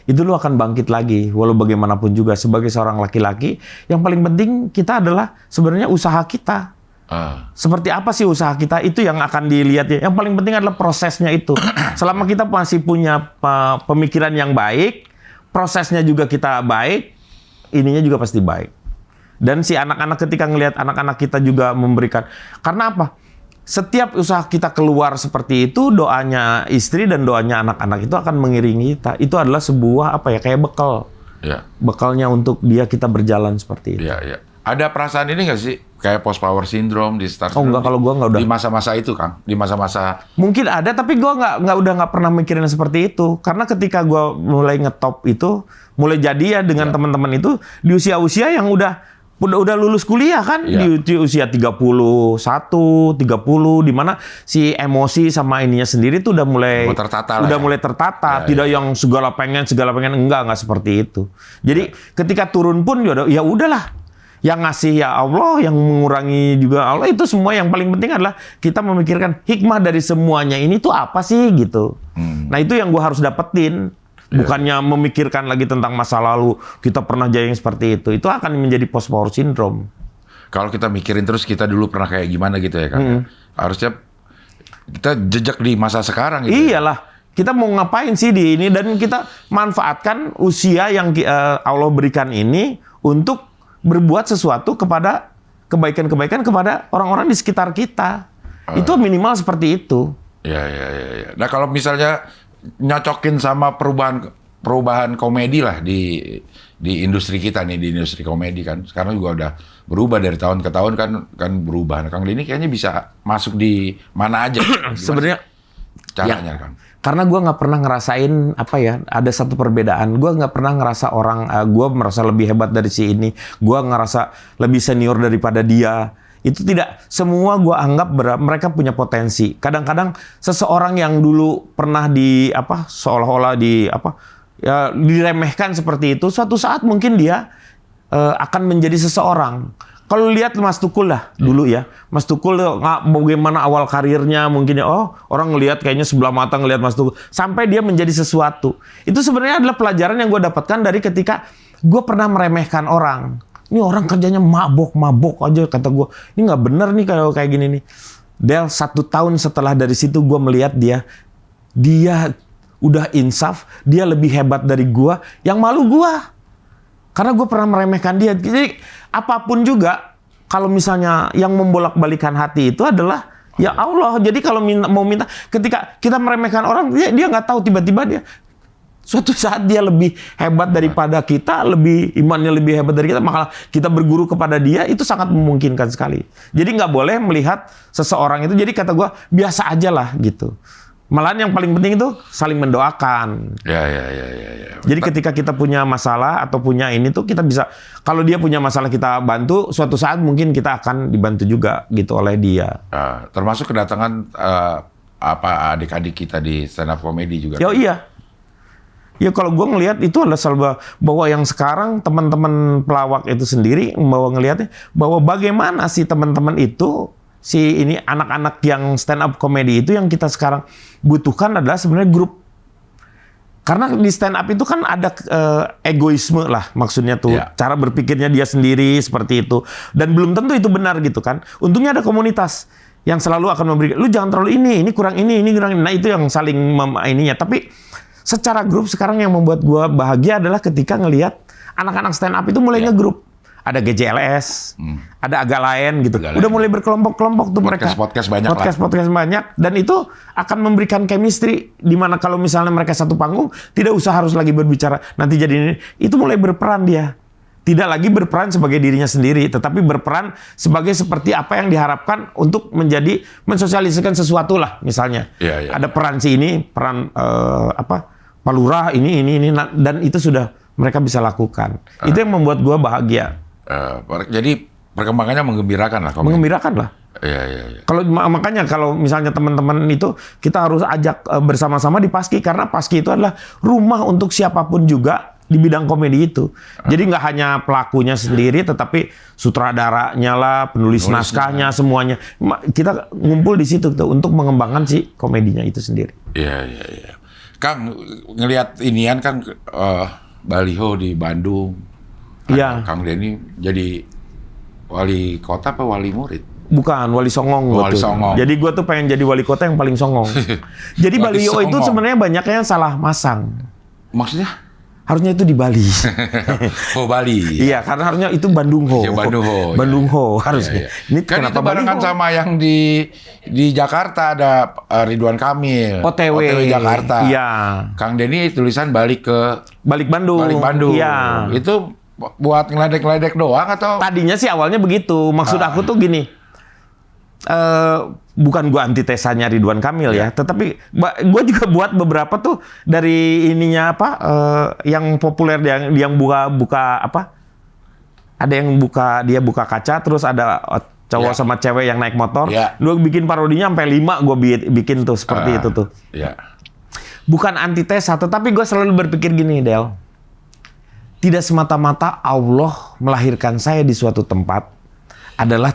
itu lu akan bangkit lagi. Walau bagaimanapun juga sebagai seorang laki-laki, yang paling penting kita adalah sebenarnya usaha kita. Seperti apa sih usaha kita, itu yang akan dilihat ya. Yang paling penting adalah prosesnya itu. Selama kita masih punya pemikiran yang baik, prosesnya juga kita baik, ininya juga pasti baik. Dan si anak-anak ketika ngelihat anak-anak kita juga memberikan, karena apa? Setiap usaha kita keluar seperti itu, doanya istri dan doanya anak-anak itu akan mengiringi kita. Itu adalah sebuah kayak bekal. Bekalnya untuk kita berjalan seperti itu. Ada perasaan ini nggak sih? Kayak post power syndrome di start. Enggak, kalau gua nggak udah. Di masa-masa itu Kang, di masa-masa. Mungkin ada, tapi gua nggak pernah mikirin seperti itu. Karena ketika gua mulai ngetop itu, mulai jadi ya dengan teman-teman itu di usia-usia yang udah lulus kuliah kan, di usia 31, 30, di mana si emosi sama ininya sendiri tuh udah mulai tertata. Tidak yang segala pengen enggak seperti itu. Jadi ketika turun pun ya udahlah. Yang ngasih ya Allah, yang mengurangi juga Allah, itu semua yang paling penting adalah kita memikirkan hikmah dari semuanya ini tuh apa sih gitu. Nah itu yang gua harus dapetin. Bukannya memikirkan lagi tentang masa lalu, kita pernah jadi yang seperti itu akan menjadi post power syndrome. Kalau kita mikirin terus kita dulu pernah kayak gimana gitu ya Kang. Harusnya kita jejak di masa sekarang gitu. Iyalah. Kita mau ngapain sih di ini, dan kita manfaatkan usia yang Allah berikan ini untuk berbuat sesuatu kepada kebaikan-kebaikan kepada orang-orang di sekitar kita. Itu minimal seperti itu. Ya. Nah kalau misalnya nyocokin sama perubahan komedi lah di industri kita nih, di industri komedi kan. Sekarang juga udah berubah dari tahun ke tahun kan berubah. Nah, Kang Denny kayaknya bisa masuk di mana aja. Sebenarnya caranya Kang. Karena gue nggak pernah ngerasain apa ya, ada satu perbedaan. Gue nggak pernah ngerasa orang, gue merasa lebih hebat dari si ini. Gue ngerasa lebih senior daripada dia. Itu tidak, semua gue anggap mereka punya potensi. Kadang-kadang seseorang yang dulu pernah seolah-olah diremehkan seperti itu, suatu saat mungkin dia akan menjadi seseorang. Kalau lihat Mas Tukul lah dulu ya, Mas Tukul bagaimana awal karirnya mungkin ya, orang ngelihat kayaknya sebelah mata ngelihat Mas Tukul sampai dia menjadi sesuatu. Itu sebenarnya adalah pelajaran yang gue dapatkan dari ketika gue pernah meremehkan orang. Ini orang kerjanya mabok aja, kata gue. Ini nggak bener nih kalau kayak gini nih. Del, 1 tahun setelah dari situ gue melihat dia udah insaf, dia lebih hebat dari gue, yang malu gue. Karena gue pernah meremehkan dia. Jadi apapun juga, kalau misalnya yang membolak-balikan hati itu adalah ya Allah. Jadi kalau mau minta, ketika kita meremehkan orang, dia nggak tahu tiba-tiba dia suatu saat dia lebih hebat daripada kita, imannya lebih hebat dari kita, maka kita berguru kepada dia, itu sangat memungkinkan sekali. Jadi nggak boleh melihat seseorang itu, jadi kata gue biasa aja lah gitu. Malahan yang paling penting itu saling mendoakan. Ya. Jadi ketika kita punya masalah atau punya ini tuh kita bisa, kalau dia punya masalah kita bantu, suatu saat mungkin kita akan dibantu juga gitu oleh dia. Termasuk kedatangan adik-adik kita di stand up comedy juga. Iya. Ya kalau gue ngelihat itu adalah bahwa yang sekarang teman-teman pelawak itu sendiri ngelihatnya bahwa bagaimana sih teman-teman itu, ini anak-anak yang stand up comedy itu yang kita sekarang butuhkan adalah sebenarnya grup. Karena di stand up itu kan ada egoisme lah maksudnya tuh. Ya. Cara berpikirnya dia sendiri seperti itu. Dan belum tentu itu benar gitu kan. Untungnya ada komunitas yang selalu akan memberikan, lu jangan terlalu ini kurang ini kurang ini. Nah itu yang saling ininya. Tapi secara grup sekarang yang membuat gua bahagia adalah ketika ngelihat anak-anak stand up itu mulai ngegrup. Ada GJLS, ada agak lain gitu. Udah mulai berkelompok-kelompok tuh mereka. Podcast banyak lah. Podcast banyak. Dan itu akan memberikan chemistry. Dimana kalau misalnya mereka satu panggung, tidak usah harus lagi berbicara. Nanti jadi ini. Itu mulai berperan dia. Tidak lagi berperan sebagai dirinya sendiri. Tetapi berperan sebagai seperti apa yang diharapkan untuk mensosialisasikan sesuatu lah misalnya. Ya. Ada peran si ini, peran Pak Lurah, ini. Dan itu sudah mereka bisa lakukan. Itu yang membuat gua bahagia. Jadi perkembangannya menggembirakan lah. Mengembirakan lah. Iya. Makanya kalau misalnya teman-teman itu kita harus ajak bersama-sama di Paski, karena Paski itu adalah rumah untuk siapapun juga di bidang komedi itu. Jadi nggak hanya pelakunya sendiri, tetapi sutradaranya lah, penulis naskahnya, semuanya. Kita ngumpul di situ tuh untuk mengembangkan si komedinya itu sendiri. Iya. Kang, ngelihat inian kan baliho di Bandung. Iya. Kang Denny jadi wali kota apa wali murid? Bukan, wali songong. Wali songong. Jadi gue tuh pengen jadi wali kota yang paling songong. Jadi Wali baliho itu songong. sebenarnya banyaknya yang salah masang. Maksudnya? Harusnya itu di Bali. Oh, Bali. Iya, karena harusnya itu Bandung Ho. Iya, Bandung Ho. Bandung Ho harusnya. Iya. Ini Kan kenapa itu barengan Bali Ho? sama yang di Jakarta ada Ridwan Kamil. OTW Jakarta. Iya. Kang Denny tulisan balik Bandung. Bandung. Iya. Itu buat ngeledek-ledek doang atau? Tadinya sih awalnya begitu. Maksud aku tuh gini. Bukan gua antitesanya Ridwan Kamil ya, tetapi gua juga buat beberapa tuh dari ininya yang populer yang buka apa? Ada yang dia buka kaca, terus ada cowok sama cewek yang naik motor. Gua bikin parodinya sampai 5 gua bikin tuh seperti itu tuh. Ya. Bukan antitesa, tetapi gue selalu berpikir gini, Del. Tidak semata-mata Allah melahirkan saya di suatu tempat,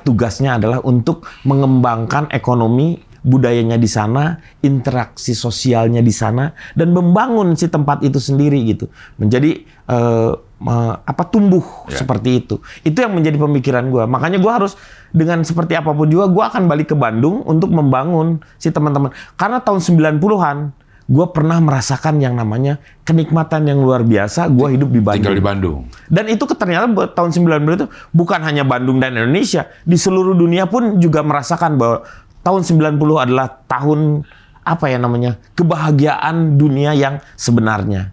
tugasnya adalah untuk mengembangkan ekonomi budayanya di sana, interaksi sosialnya di sana, dan membangun si tempat itu sendiri gitu, menjadi tumbuh seperti itu. Itu yang menjadi pemikiran gue. Makanya gue harus dengan seperti apapun juga gue akan balik ke Bandung untuk membangun si teman-teman. Karena tahun 90-an gue pernah merasakan yang namanya kenikmatan yang luar biasa. Gue hidup di Bandung. Tinggal di Bandung. Dan itu ternyata tahun 90 itu bukan hanya Bandung dan Indonesia, di seluruh dunia pun juga merasakan bahwa tahun 90 adalah tahun kebahagiaan dunia yang sebenarnya.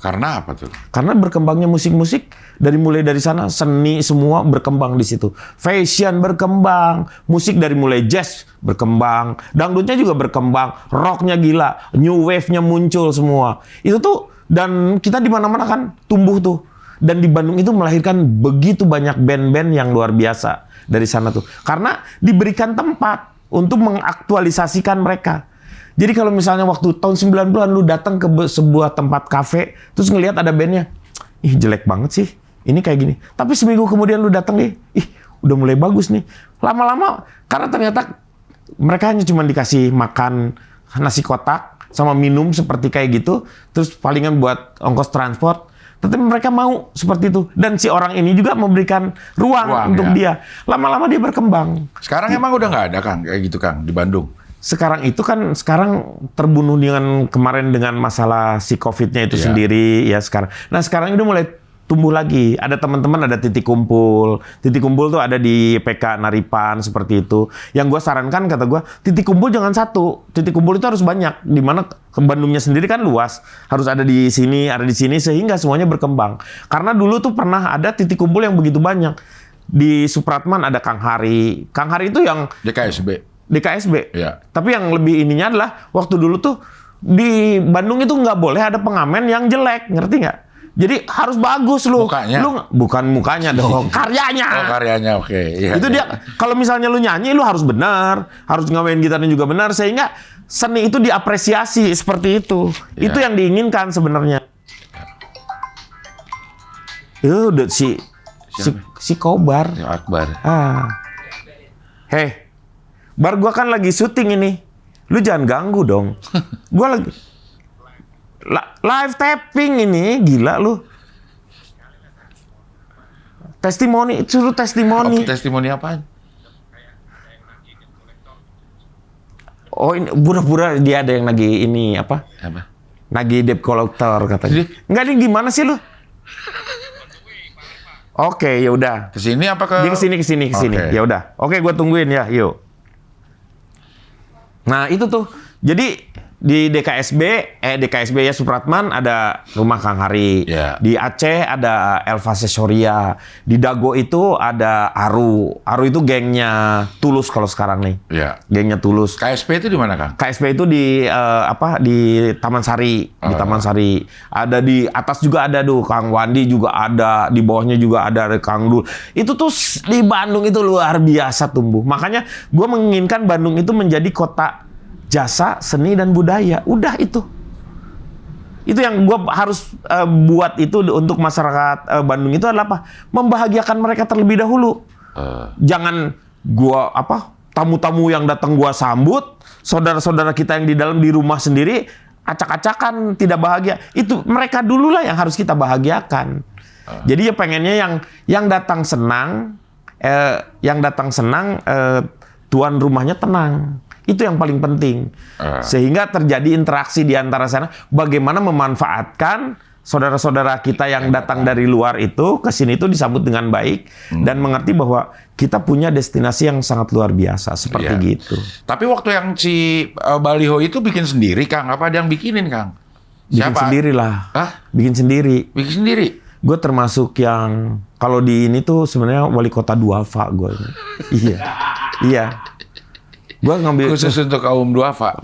Karena apa tuh? Karena berkembangnya musik-musik Mulai dari sana seni semua berkembang di situ. Fashion berkembang, musik dari mulai jazz berkembang, dangdutnya juga berkembang, rocknya gila, new wave-nya muncul semua. Itu tuh dan kita di mana-mana kan tumbuh tuh. Dan di Bandung itu melahirkan begitu banyak band-band yang luar biasa dari sana tuh. Karena diberikan tempat untuk mengaktualisasikan mereka. Jadi kalau misalnya waktu tahun 90-an lu datang ke sebuah tempat kafe, terus ngelihat ada bandnya, ih jelek banget sih, ini kayak gini. Tapi seminggu kemudian lu datang nih, ih udah mulai bagus nih. Lama-lama karena ternyata mereka hanya cuma dikasih makan nasi kotak sama minum seperti kayak gitu, terus palingan buat ongkos transport. Tetapi mereka mau seperti itu. Dan si orang ini juga memberikan ruang untuk dia. Lama-lama dia berkembang. Sekarang emang udah nggak ada Kang kayak gitu Kang di Bandung. Sekarang itu kan terbunuh dengan kemarin dengan masalah si COVID-nya itu Iya. sendiri ya sekarang. Nah sekarang udah mulai tumbuh lagi. Ada teman-teman ada titik kumpul. Titik kumpul tuh ada di PK Naripan seperti itu. Yang gue sarankan kata gue titik kumpul jangan satu. Titik kumpul itu harus banyak. Dimana ke Bandungnya sendiri kan luas. Harus ada di sini sehingga semuanya berkembang. Karena dulu tuh pernah ada titik kumpul yang begitu banyak. Di Supratman ada Kang Hari. Kang Hari itu yang DKSB. Ya. Tapi yang lebih ininya adalah waktu dulu tuh di Bandung itu nggak boleh ada pengamen yang jelek, ngerti nggak? Jadi harus bagus lu. Mukanya? Lu bukan mukanya dong, karyanya. Oh karyanya oke. Iya, Itu iya. dia kalau misalnya lu nyanyi lu harus benar, harus ngamen gitarnya juga benar sehingga seni itu diapresiasi seperti itu. Ya. Itu yang diinginkan sebenarnya. Itu udah si Kobar. Ya, Akbar. Hei, Bar gua kan lagi syuting ini. Lu jangan ganggu dong. Gua lagi live tapping ini, gila lu. Testimoni, suruh testimoni. Testimoni apaan? Oh, ini pura-pura dia ada yang lagi ini apa? Apa? Nagih debt collector katanya. Jadi? Enggak nih gimana sih lu? Oke, ya udah. Kesini apa ke? Dia kesini. Oke. Ya udah. Oke, gue tungguin ya. Yuk. Nah itu tuh. Jadi di DKSB ya Supratman ada rumah Kang Hari. Ya. Di Aceh ada Elva Sesoria. Di Dago itu ada Aru. Aru itu gengnya Tulus kalau sekarang nih. Ya. Gengnya Tulus. KSP itu di mana Kang? KSP itu di di Taman Sari, di Taman Sari. Ada di atas juga ada tuh Kang Wandi juga ada, di bawahnya juga ada Kang Dul. Itu tuh di Bandung itu luar biasa tumbuh. Makanya gue menginginkan Bandung itu menjadi kota jasa, seni dan budaya. Udah itu. Itu yang gue harus buat itu untuk masyarakat Bandung itu adalah apa? Membahagiakan mereka terlebih dahulu. Jangan gua tamu-tamu yang datang gua sambut, saudara-saudara kita yang di dalam di rumah sendiri acak-acakan tidak bahagia. Itu mereka dululah yang harus kita bahagiakan. Jadi ya pengennya yang datang senang, tuan rumahnya tenang. Itu yang paling penting. Sehingga terjadi interaksi di antara sana. Bagaimana memanfaatkan saudara-saudara kita yang datang dari luar itu ke sini itu disambut dengan baik dan mengerti bahwa kita punya destinasi yang sangat luar biasa seperti Iya. gitu. Tapi waktu yang si baliho itu bikin sendiri Kang? Apa ada yang bikinin Kang? Bikin sendiri lah. Hah? Bikin sendiri. Bikin sendiri? Gue termasuk yang kalau di ini tuh sebenarnya wali kota duafa gue. Iya. Gue ngambil Khusus untuk kaum duafa.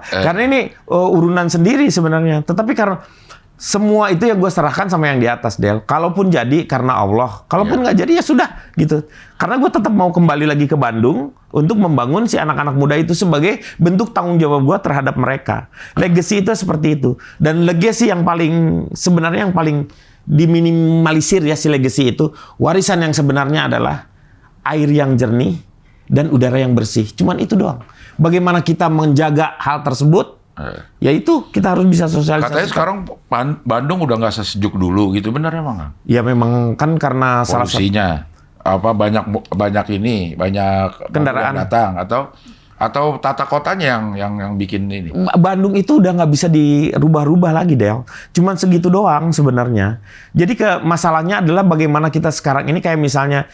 Karena ini urunan sendiri sebenarnya. Tetapi karena semua itu yang gue serahkan sama yang di atas, Del. Kalaupun jadi karena Allah. Kalaupun nggak jadi ya sudah gitu. Karena gue tetap mau kembali lagi ke Bandung untuk membangun si anak-anak muda itu sebagai bentuk tanggung jawab gue terhadap mereka. Legacy itu seperti itu. Dan legacy yang paling sebenarnya yang paling diminimalisir ya si legacy itu. Warisan yang sebenarnya adalah air yang jernih dan udara yang bersih. Cuman itu doang. Bagaimana kita menjaga hal tersebut? Yaitu kita harus bisa sosialisasi. Katanya sekarang Bandung udah nggak sesejuk dulu gitu, benar emang Kang? Ya memang kan karena salah satu Polusinya banyak Kendaraan. yang datang atau tata kotanya yang bikin ini. Bandung itu udah nggak bisa dirubah-rubah lagi, Del. Cuman segitu doang sebenarnya. Jadi masalahnya adalah bagaimana kita sekarang ini kayak misalnya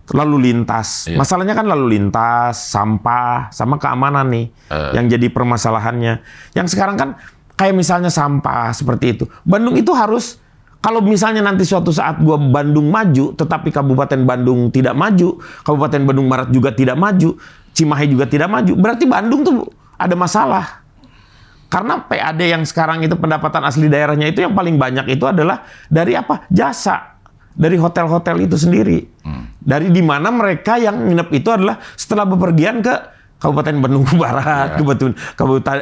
lalu lintas. Iya. Masalahnya kan lalu lintas, sampah, sama keamanan nih yang jadi permasalahannya. Yang sekarang kan kayak misalnya sampah seperti itu. Bandung itu harus Kalau misalnya nanti suatu saat gua Bandung maju, tetapi Kabupaten Bandung tidak maju, Kabupaten Bandung Barat juga tidak maju, Cimahi juga tidak maju, berarti Bandung tuh ada masalah. Karena PAD yang sekarang itu pendapatan asli daerahnya itu yang paling banyak itu adalah dari apa? Jasa. Dari hotel-hotel itu sendiri. Dari di mana mereka yang nginep itu adalah setelah bepergian ke Kabupaten Bandung Barat,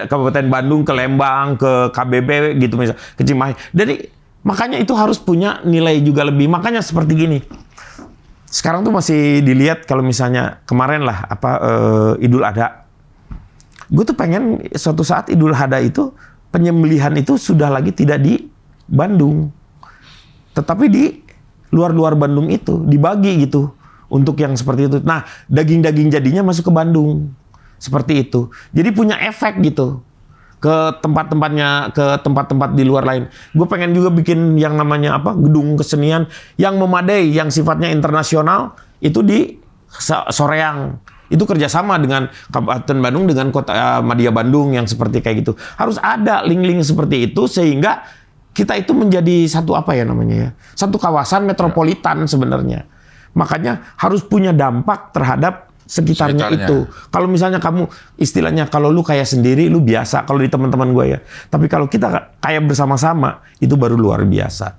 Kabupaten Bandung, ke Lembang, ke KBB gitu misalnya, ke Cimahi. Jadi makanya itu harus punya nilai juga lebih. Makanya seperti gini. Sekarang tuh masih dilihat kalau misalnya kemarin lah Idul Adha. Gue tuh pengen suatu saat Idul Adha itu penyembelihan itu sudah lagi tidak di Bandung. Tetapi di luar-luar Bandung itu dibagi gitu untuk yang seperti itu. Nah, daging-daging jadinya masuk ke Bandung. Seperti itu. Jadi punya efek gitu ke tempat-tempat di luar lain. Gue pengen juga bikin yang namanya gedung kesenian yang memadai, yang sifatnya internasional itu di Soreang. Itu kerjasama dengan Kabupaten Bandung dengan Kota Madya Bandung yang seperti kayak gitu. Harus ada link-link seperti itu sehingga kita itu menjadi satu satu kawasan metropolitan sebenarnya. Makanya harus punya dampak terhadap sekitarnya itu. Kalau misalnya kamu istilahnya kalau lu kayak sendiri lu biasa kalau di teman-teman gue ya. Tapi kalau kita kayak bersama-sama itu baru luar biasa.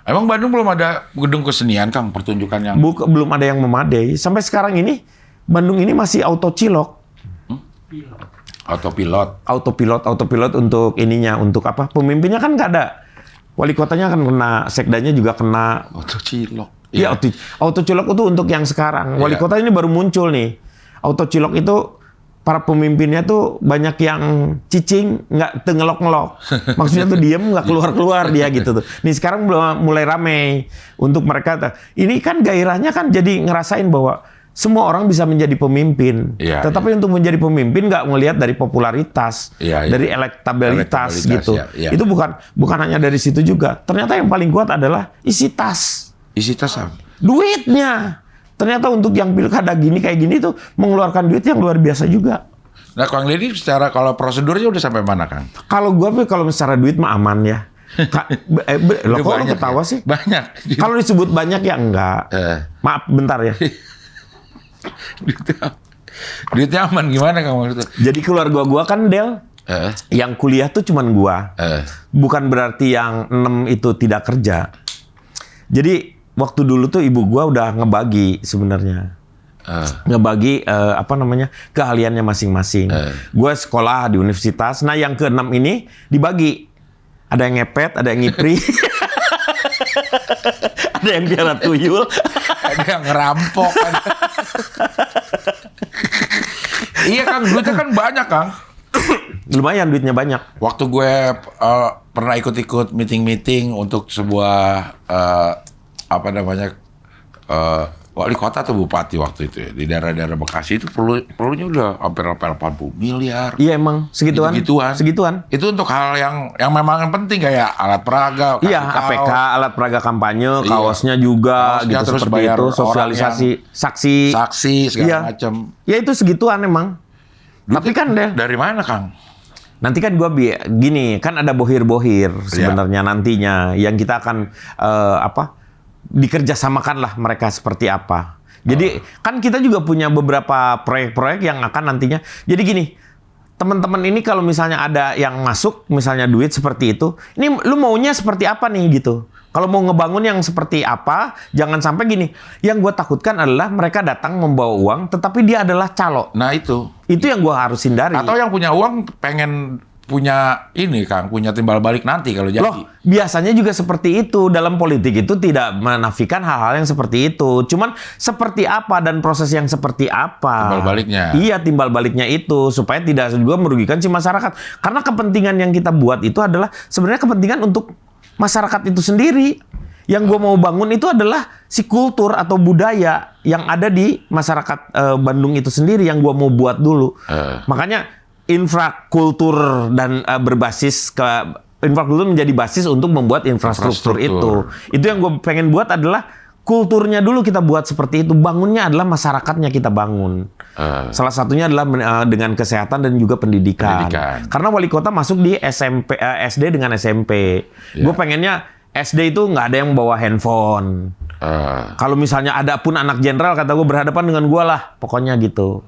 Emang Bandung belum ada gedung kesenian Kang pertunjukan yang belum ada yang memadai. Sampai sekarang ini Bandung ini masih autopilot. Autopilot untuk ininya, untuk apa? Pemimpinnya kan nggak ada. Wali kotanya kan kena, sekdanya juga kena. autopilot. Iya, autopilot itu untuk yang sekarang. Wali kota ini baru muncul nih. Autopilot itu para pemimpinnya tuh banyak yang cicing, nggak tengelok-ngelok. Maksudnya tuh diem, nggak keluar-keluar dia gitu tuh. Nih sekarang mulai ramai untuk mereka. Ini kan gairahnya kan jadi ngerasain bahwa semua orang bisa menjadi pemimpin. Tetapi untuk menjadi pemimpin nggak ngelihat dari popularitas, dari elektabilitas gitu. Itu bukan hanya dari situ juga. Ternyata yang paling kuat adalah isi tas. Isi tas apa? Duitnya. Ternyata untuk yang pilkada gini kayak gini tuh mengeluarkan duit yang luar biasa juga. Nah, Kang Deddy secara kalau prosedurnya udah sampai mana, Kang? Kalau kalau secara duit mah aman ya. Loh, kok lu ketawa sih? Banyak. Kalau disebut banyak ya enggak. Maaf, bentar ya. Duitnya aman gimana Kang maksudnya? Jadi keluarga gua kan Del, yang kuliah tuh cuman gua. Bukan berarti yang 6 itu tidak kerja. Jadi waktu dulu tuh ibu gua udah ngebagi sebenarnya. Ngebagi keahliannya masing-masing. Gua sekolah di universitas. Nah yang ke-6 ini dibagi. Ada yang ngepet, ada yang ngipri. Ada yang piara tuyul. Ada yang ngerampok. Iya Kang, duitnya kan banyak Kang. Lumayan duitnya banyak. Waktu gue pernah ikut-ikut meeting-meeting untuk sebuah wali kota atau bupati waktu itu ya, di daerah-daerah Bekasi itu perlunya udah hampir 80 miliar. Iya emang segituan. Itu untuk hal yang memang penting kayak alat peraga. Iya, APK, alat peraga kampanye, kaosnya juga kaosnya, gitu terus seperti bayar itu, sosialisasi, saksi segala macam. Ya itu segituan emang. Tapi kan dari mana Kang? Nanti kan gua gini, kan ada bohir-bohir sebenarnya nantinya yang kita akan dikerjasamakan lah mereka seperti apa. Jadi kan kita juga punya beberapa proyek-proyek yang akan nantinya. Jadi gini, teman-teman ini kalau misalnya ada yang masuk, misalnya duit seperti itu, ini lu maunya seperti apa nih gitu. Kalau mau ngebangun yang seperti apa, jangan sampai gini. Yang gue takutkan adalah mereka datang membawa uang, tetapi dia adalah calo. Nah itu yang gue harus hindari. Atau yang punya uang pengen punya ini Kang, punya timbal balik nanti kalau jadi. Loh, biasanya juga seperti itu. Dalam politik itu tidak menafikan hal-hal yang seperti itu. Cuman seperti apa dan proses yang seperti apa. Timbal baliknya. Iya, timbal baliknya itu. Supaya tidak juga merugikan si masyarakat. Karena kepentingan yang kita buat itu adalah sebenarnya kepentingan untuk masyarakat itu sendiri. Yang gue mau bangun itu adalah si kultur atau budaya yang ada di masyarakat Bandung itu sendiri yang gue mau buat dulu. Makanya infrakultur dan berbasis ke infrakultur menjadi basis untuk membuat infrastruktur itu. Itu yang gue pengen buat adalah kulturnya dulu kita buat seperti itu. Bangunnya adalah masyarakatnya kita bangun. Salah satunya adalah dengan kesehatan dan juga pendidikan. Karena wali kota masuk di SD dengan SMP. Gue pengennya SD itu nggak ada yang bawa handphone. Kalau misalnya ada pun anak jenderal, kata gue berhadapan dengan gue lah, pokoknya gitu.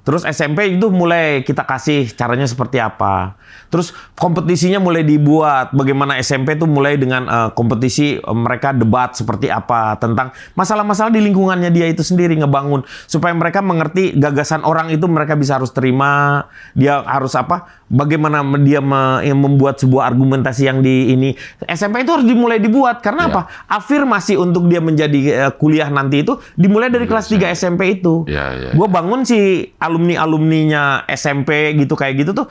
Terus SMP itu mulai kita kasih caranya seperti apa. Terus kompetisinya mulai dibuat. Bagaimana SMP itu mulai dengan kompetisi mereka debat seperti apa tentang masalah-masalah di lingkungannya dia itu sendiri, ngebangun supaya mereka mengerti gagasan orang itu mereka bisa harus terima. Dia harus apa? Bagaimana dia membuat sebuah argumentasi yang di ini. SMP itu harus dimulai dibuat karena apa? Afirmasi untuk dia menjadi kuliah nanti itu dimulai dari kelas 3 SMP itu. Gue bangun si alumni-alumninya SMP gitu kayak gitu tuh,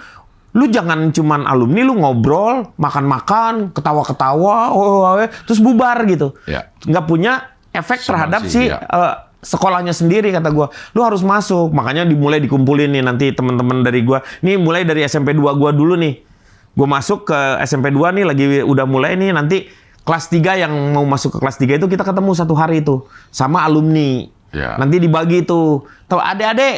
lu jangan cuman alumni, lu ngobrol, makan-makan, ketawa-ketawa, terus bubar gitu. Nggak punya efek terhadap sekolahnya sendiri, kata gue. Lu harus masuk, makanya dimulai dikumpulin nih nanti teman-teman dari gue. Nih mulai dari SMP 2 gue dulu nih. Gue masuk ke SMP 2 nih, lagi udah mulai nih nanti kelas 3 yang mau masuk ke kelas 3 itu kita ketemu satu hari itu sama alumni. Nanti dibagi tuh. Tahu adik-adik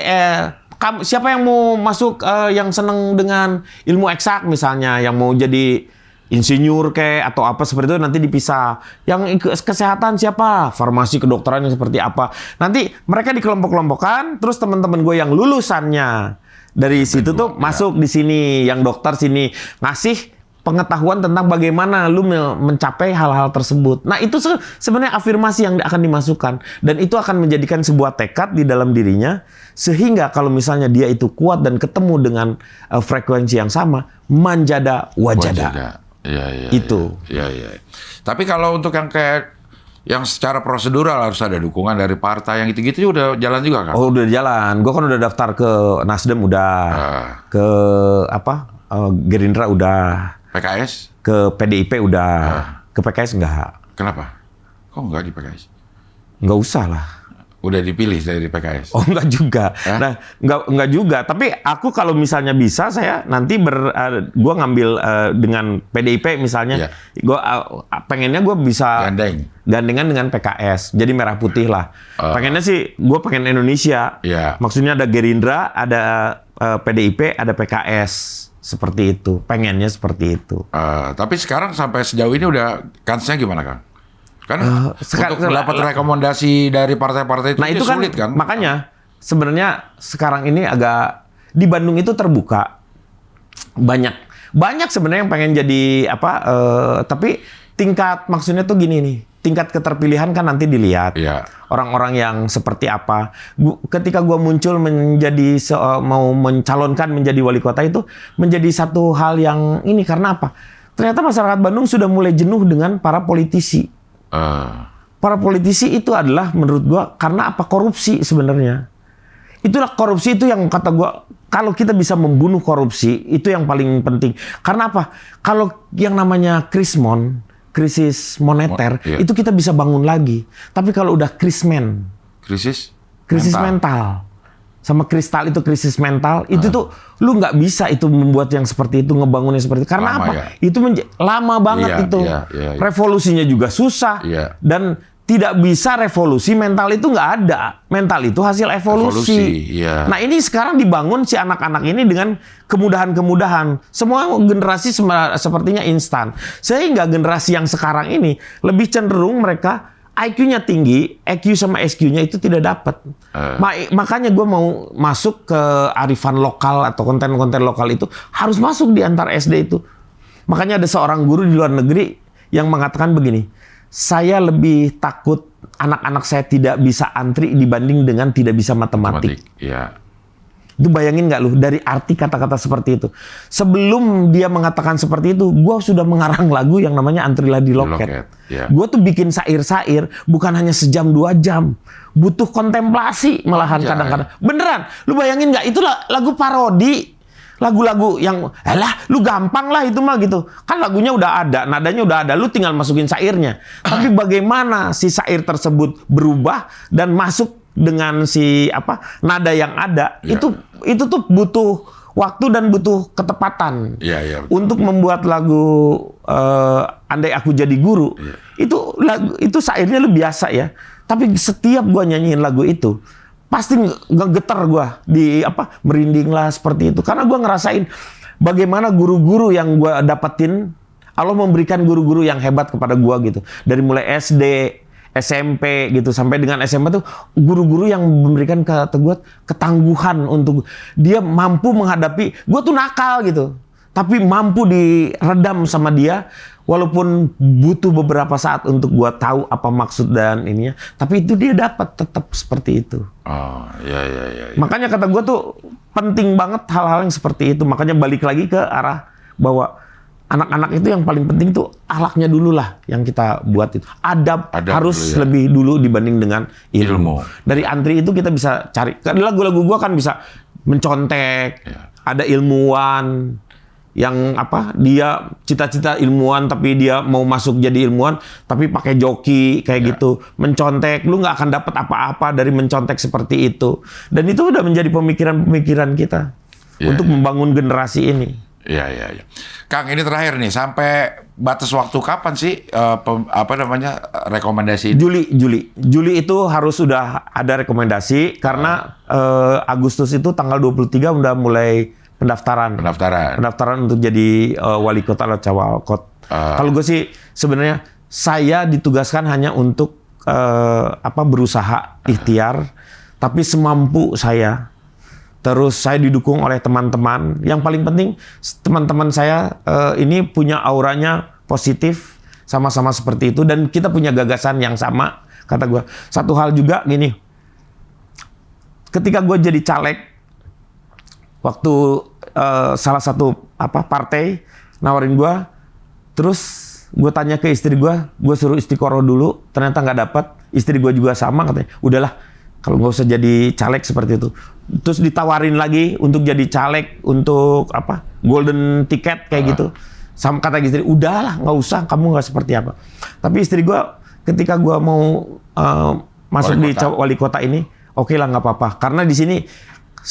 siapa yang mau masuk yang seneng dengan ilmu eksak misalnya, yang mau jadi insinyur kayak atau apa seperti itu nanti dipisah. Yang kesehatan siapa? Farmasi, kedokteran yang seperti apa. Nanti mereka dikelompok-kelompokkan, terus teman-teman gue yang lulusannya dari situ tuh masuk di sini, yang dokter sini ngasih pengetahuan tentang bagaimana lu mencapai hal-hal tersebut. Nah, itu sebenarnya afirmasi yang akan dimasukkan. Dan itu akan menjadikan sebuah tekad di dalam dirinya. Sehingga kalau misalnya dia itu kuat dan ketemu dengan frekuensi yang sama, manjada wajada. Itu. Tapi kalau untuk yang kayak yang secara prosedural harus ada dukungan dari partai yang gitu-gitu udah jalan juga kan? Oh, udah jalan. Gue kan udah daftar ke Nasdem udah. Ke Gerindra udah. PKS? Ke PDIP udah. Ke PKS enggak. Kenapa? Kok enggak di PKS? Enggak usah lah. Udah dipilih dari PKS? Oh, enggak juga. Nah, enggak juga. Tapi aku kalau misalnya bisa, saya nanti gua ngambil dengan PDIP misalnya. Gua pengennya gua bisa gandengan dengan PKS. Jadi merah putih lah. Pengennya sih, gua pengen Indonesia. Maksudnya ada Gerindra, ada PDIP, ada PKS. Seperti itu, pengennya seperti itu. Tapi sekarang sampai sejauh ini udah kansnya gimana, Kang? Kan untuk dapat rekomendasi dari partai-partai itu kan, sulit kan? Makanya sebenarnya sekarang ini agak di Bandung itu terbuka banyak sebenarnya yang pengen jadi apa? Tapi tingkat maksudnya tuh gini nih. Tingkat keterpilihan kan nanti dilihat orang-orang yang seperti apa. Ketika gue muncul menjadi mau mencalonkan menjadi wali kota itu menjadi satu hal yang ini karena apa? Ternyata masyarakat Bandung sudah mulai jenuh dengan para politisi. Para politisi itu adalah menurut gue karena apa? Korupsi sebenarnya. Itulah korupsi itu yang kata gue kalau kita bisa membunuh korupsi itu yang paling penting. Karena apa? Kalau yang namanya krisis moneter itu kita bisa bangun lagi. Tapi kalau udah krisis mental sama kristal itu krisis mental itu tuh lu nggak bisa itu membuat yang seperti itu, ngebangunnya seperti itu. Karena lama, apa? Itu lama banget itu. Revolusinya juga susah dan tidak bisa revolusi mental itu nggak ada. Mental itu hasil evolusi. Nah ini sekarang dibangun si anak-anak ini dengan kemudahan-kemudahan. Semua generasi sepertinya instan. Sehingga generasi yang sekarang ini lebih cenderung mereka IQ-nya tinggi, EQ sama SQ-nya itu tidak dapat. Makanya gue mau masuk ke arifan lokal atau konten-konten lokal itu harus masuk di antar SD itu. Makanya ada seorang guru di luar negeri yang mengatakan begini. Saya lebih takut anak-anak saya tidak bisa antri dibanding dengan tidak bisa matematik. Itu bayangin nggak lu dari arti kata-kata seperti itu. Sebelum dia mengatakan seperti itu, gue sudah mengarang lagu yang namanya Antrilah di Loket. Gue tuh bikin syair-syair bukan hanya sejam 2 jam. Butuh kontemplasi malahan kadang-kadang. Beneran, lu bayangin nggak itu lagu parodi. Lagu-lagu yang, lu gampang lah itu mah gitu. Kan lagunya udah ada, nadanya udah ada, lu tinggal masukin syairnya. Tapi bagaimana si syair tersebut berubah dan masuk dengan si nada yang ada, itu tuh butuh waktu dan butuh ketepatan. Untuk membuat lagu Andai Aku Jadi Guru, itu syairnya lu biasa ya. Tapi setiap gua nyanyiin lagu itu, pasti ngegetar gue merinding lah seperti itu karena gue ngerasain bagaimana guru-guru yang gue dapetin Allah memberikan guru-guru yang hebat kepada gua gitu. Dari mulai SD, SMP gitu sampai dengan SMA tuh guru-guru yang memberikan ke gua ketangguhan untuk dia mampu menghadapi gua tuh nakal gitu. Tapi mampu diredam sama dia walaupun butuh beberapa saat untuk gua tahu apa maksud dan ininya, tapi itu dia dapat tetap seperti itu. Oh, ya. Makanya kata gua tuh penting banget hal-hal yang seperti itu. Makanya balik lagi ke arah bahwa anak-anak itu yang paling penting tuh akhlaknya dulu lah yang kita buat itu. Adab harus dulu, ya. lebih dulu dibanding dengan ilmu. Dari antri itu kita bisa cari. Lagu-lagu gua kan bisa mencontek, ada ilmuwan yang dia cita-cita ilmuwan tapi dia mau masuk jadi ilmuwan tapi pakai joki kayak gitu, mencontek. Lu nggak akan dapat apa-apa dari mencontek seperti itu. Dan itu udah menjadi pemikiran-pemikiran kita untuk membangun generasi ini. Iya. Kang, ini terakhir nih, sampai batas waktu kapan sih rekomendasi ini? Juli itu harus sudah ada rekomendasi karena Agustus itu tanggal 23 udah mulai pendaftaran untuk jadi wali kota atau cawalkot. Kalau gue sih sebenarnya saya ditugaskan hanya untuk berusaha ikhtiar, tapi semampu saya. Terus saya didukung oleh teman-teman. Yang paling penting teman-teman saya ini punya auranya positif, sama-sama seperti itu dan kita punya gagasan yang sama. Kata gue satu hal juga gini, ketika gue jadi caleg, waktu salah satu partai nawarin gue, terus gue tanya ke istri gue suruh istiqoroh dulu, ternyata nggak dapat. Istri gue juga sama, katanya udahlah kalau nggak usah jadi caleg seperti itu. Terus ditawarin lagi untuk jadi caleg untuk golden ticket kayak gitu. Sama kata istri, udahlah nggak usah, kamu nggak seperti apa. Tapi istri gue ketika gue mau masuk di wali kota ini, oke lah nggak apa-apa, karena di sini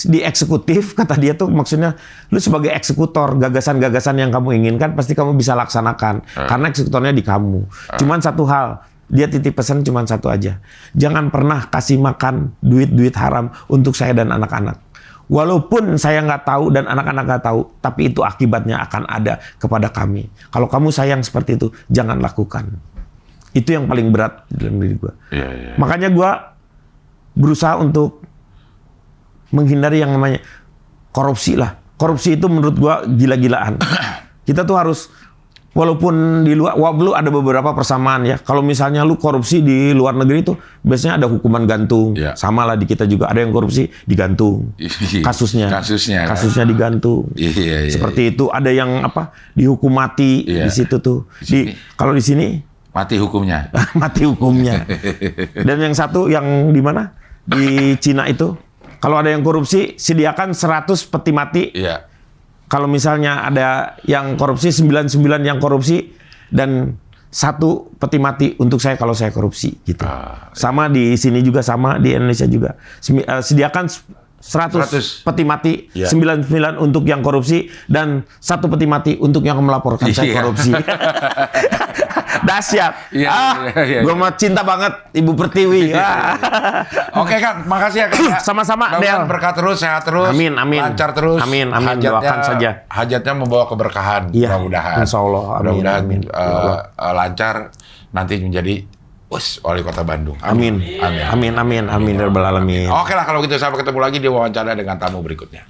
di eksekutif, kata dia tuh maksudnya lu sebagai eksekutor, gagasan-gagasan yang kamu inginkan pasti kamu bisa laksanakan karena eksekutornya di kamu. Cuman satu hal, dia titip pesan cuman satu aja, jangan pernah kasih makan duit haram untuk saya dan anak-anak. Walaupun saya nggak tahu dan anak-anak nggak tahu, tapi itu akibatnya akan ada kepada kami. Kalau kamu sayang seperti itu, jangan lakukan. Itu yang paling berat dalam diri gue. Makanya gue berusaha untuk menghindari yang namanya korupsi lah. Korupsi itu menurut gua gila-gilaan. Kita tuh harus, walaupun di luar, wablu ada beberapa persamaan ya. Kalau misalnya lu korupsi di luar negeri itu biasanya ada hukuman gantung. Sama lah di kita juga ada yang korupsi digantung. Kasusnya digantung. Seperti itu. Ada yang dihukum mati di situ tuh. Kalau di sini mati hukumnya. Mati hukumnya. Dan yang satu yang di mana? Di Cina itu. Kalau ada yang korupsi, sediakan 100 peti mati. Kalau misalnya ada yang korupsi, 99 yang korupsi, dan 1 peti mati untuk saya kalau saya korupsi. Gitu. Sama di sini juga, sama di Indonesia juga. Sediakan 100 peti mati, 99 untuk yang korupsi, dan 1 peti mati untuk yang melaporkan saya korupsi. Dahsyat. Gue mah cinta banget Ibu Pertiwi. Oke Kang, makasih ya Kang. Sama-sama Del. Berkah terus, sehat terus. Amin. Lancar terus. Amin. Doakan saja. Hajatnya membawa keberkahan. Mudah-mudahan. Insya Allah. Mudah-mudahan lancar nanti menjadi wali kota Bandung. Amin. Rabbal alamin. Oke lah kalau gitu, sampai ketemu lagi di wawancara dengan tamu berikutnya.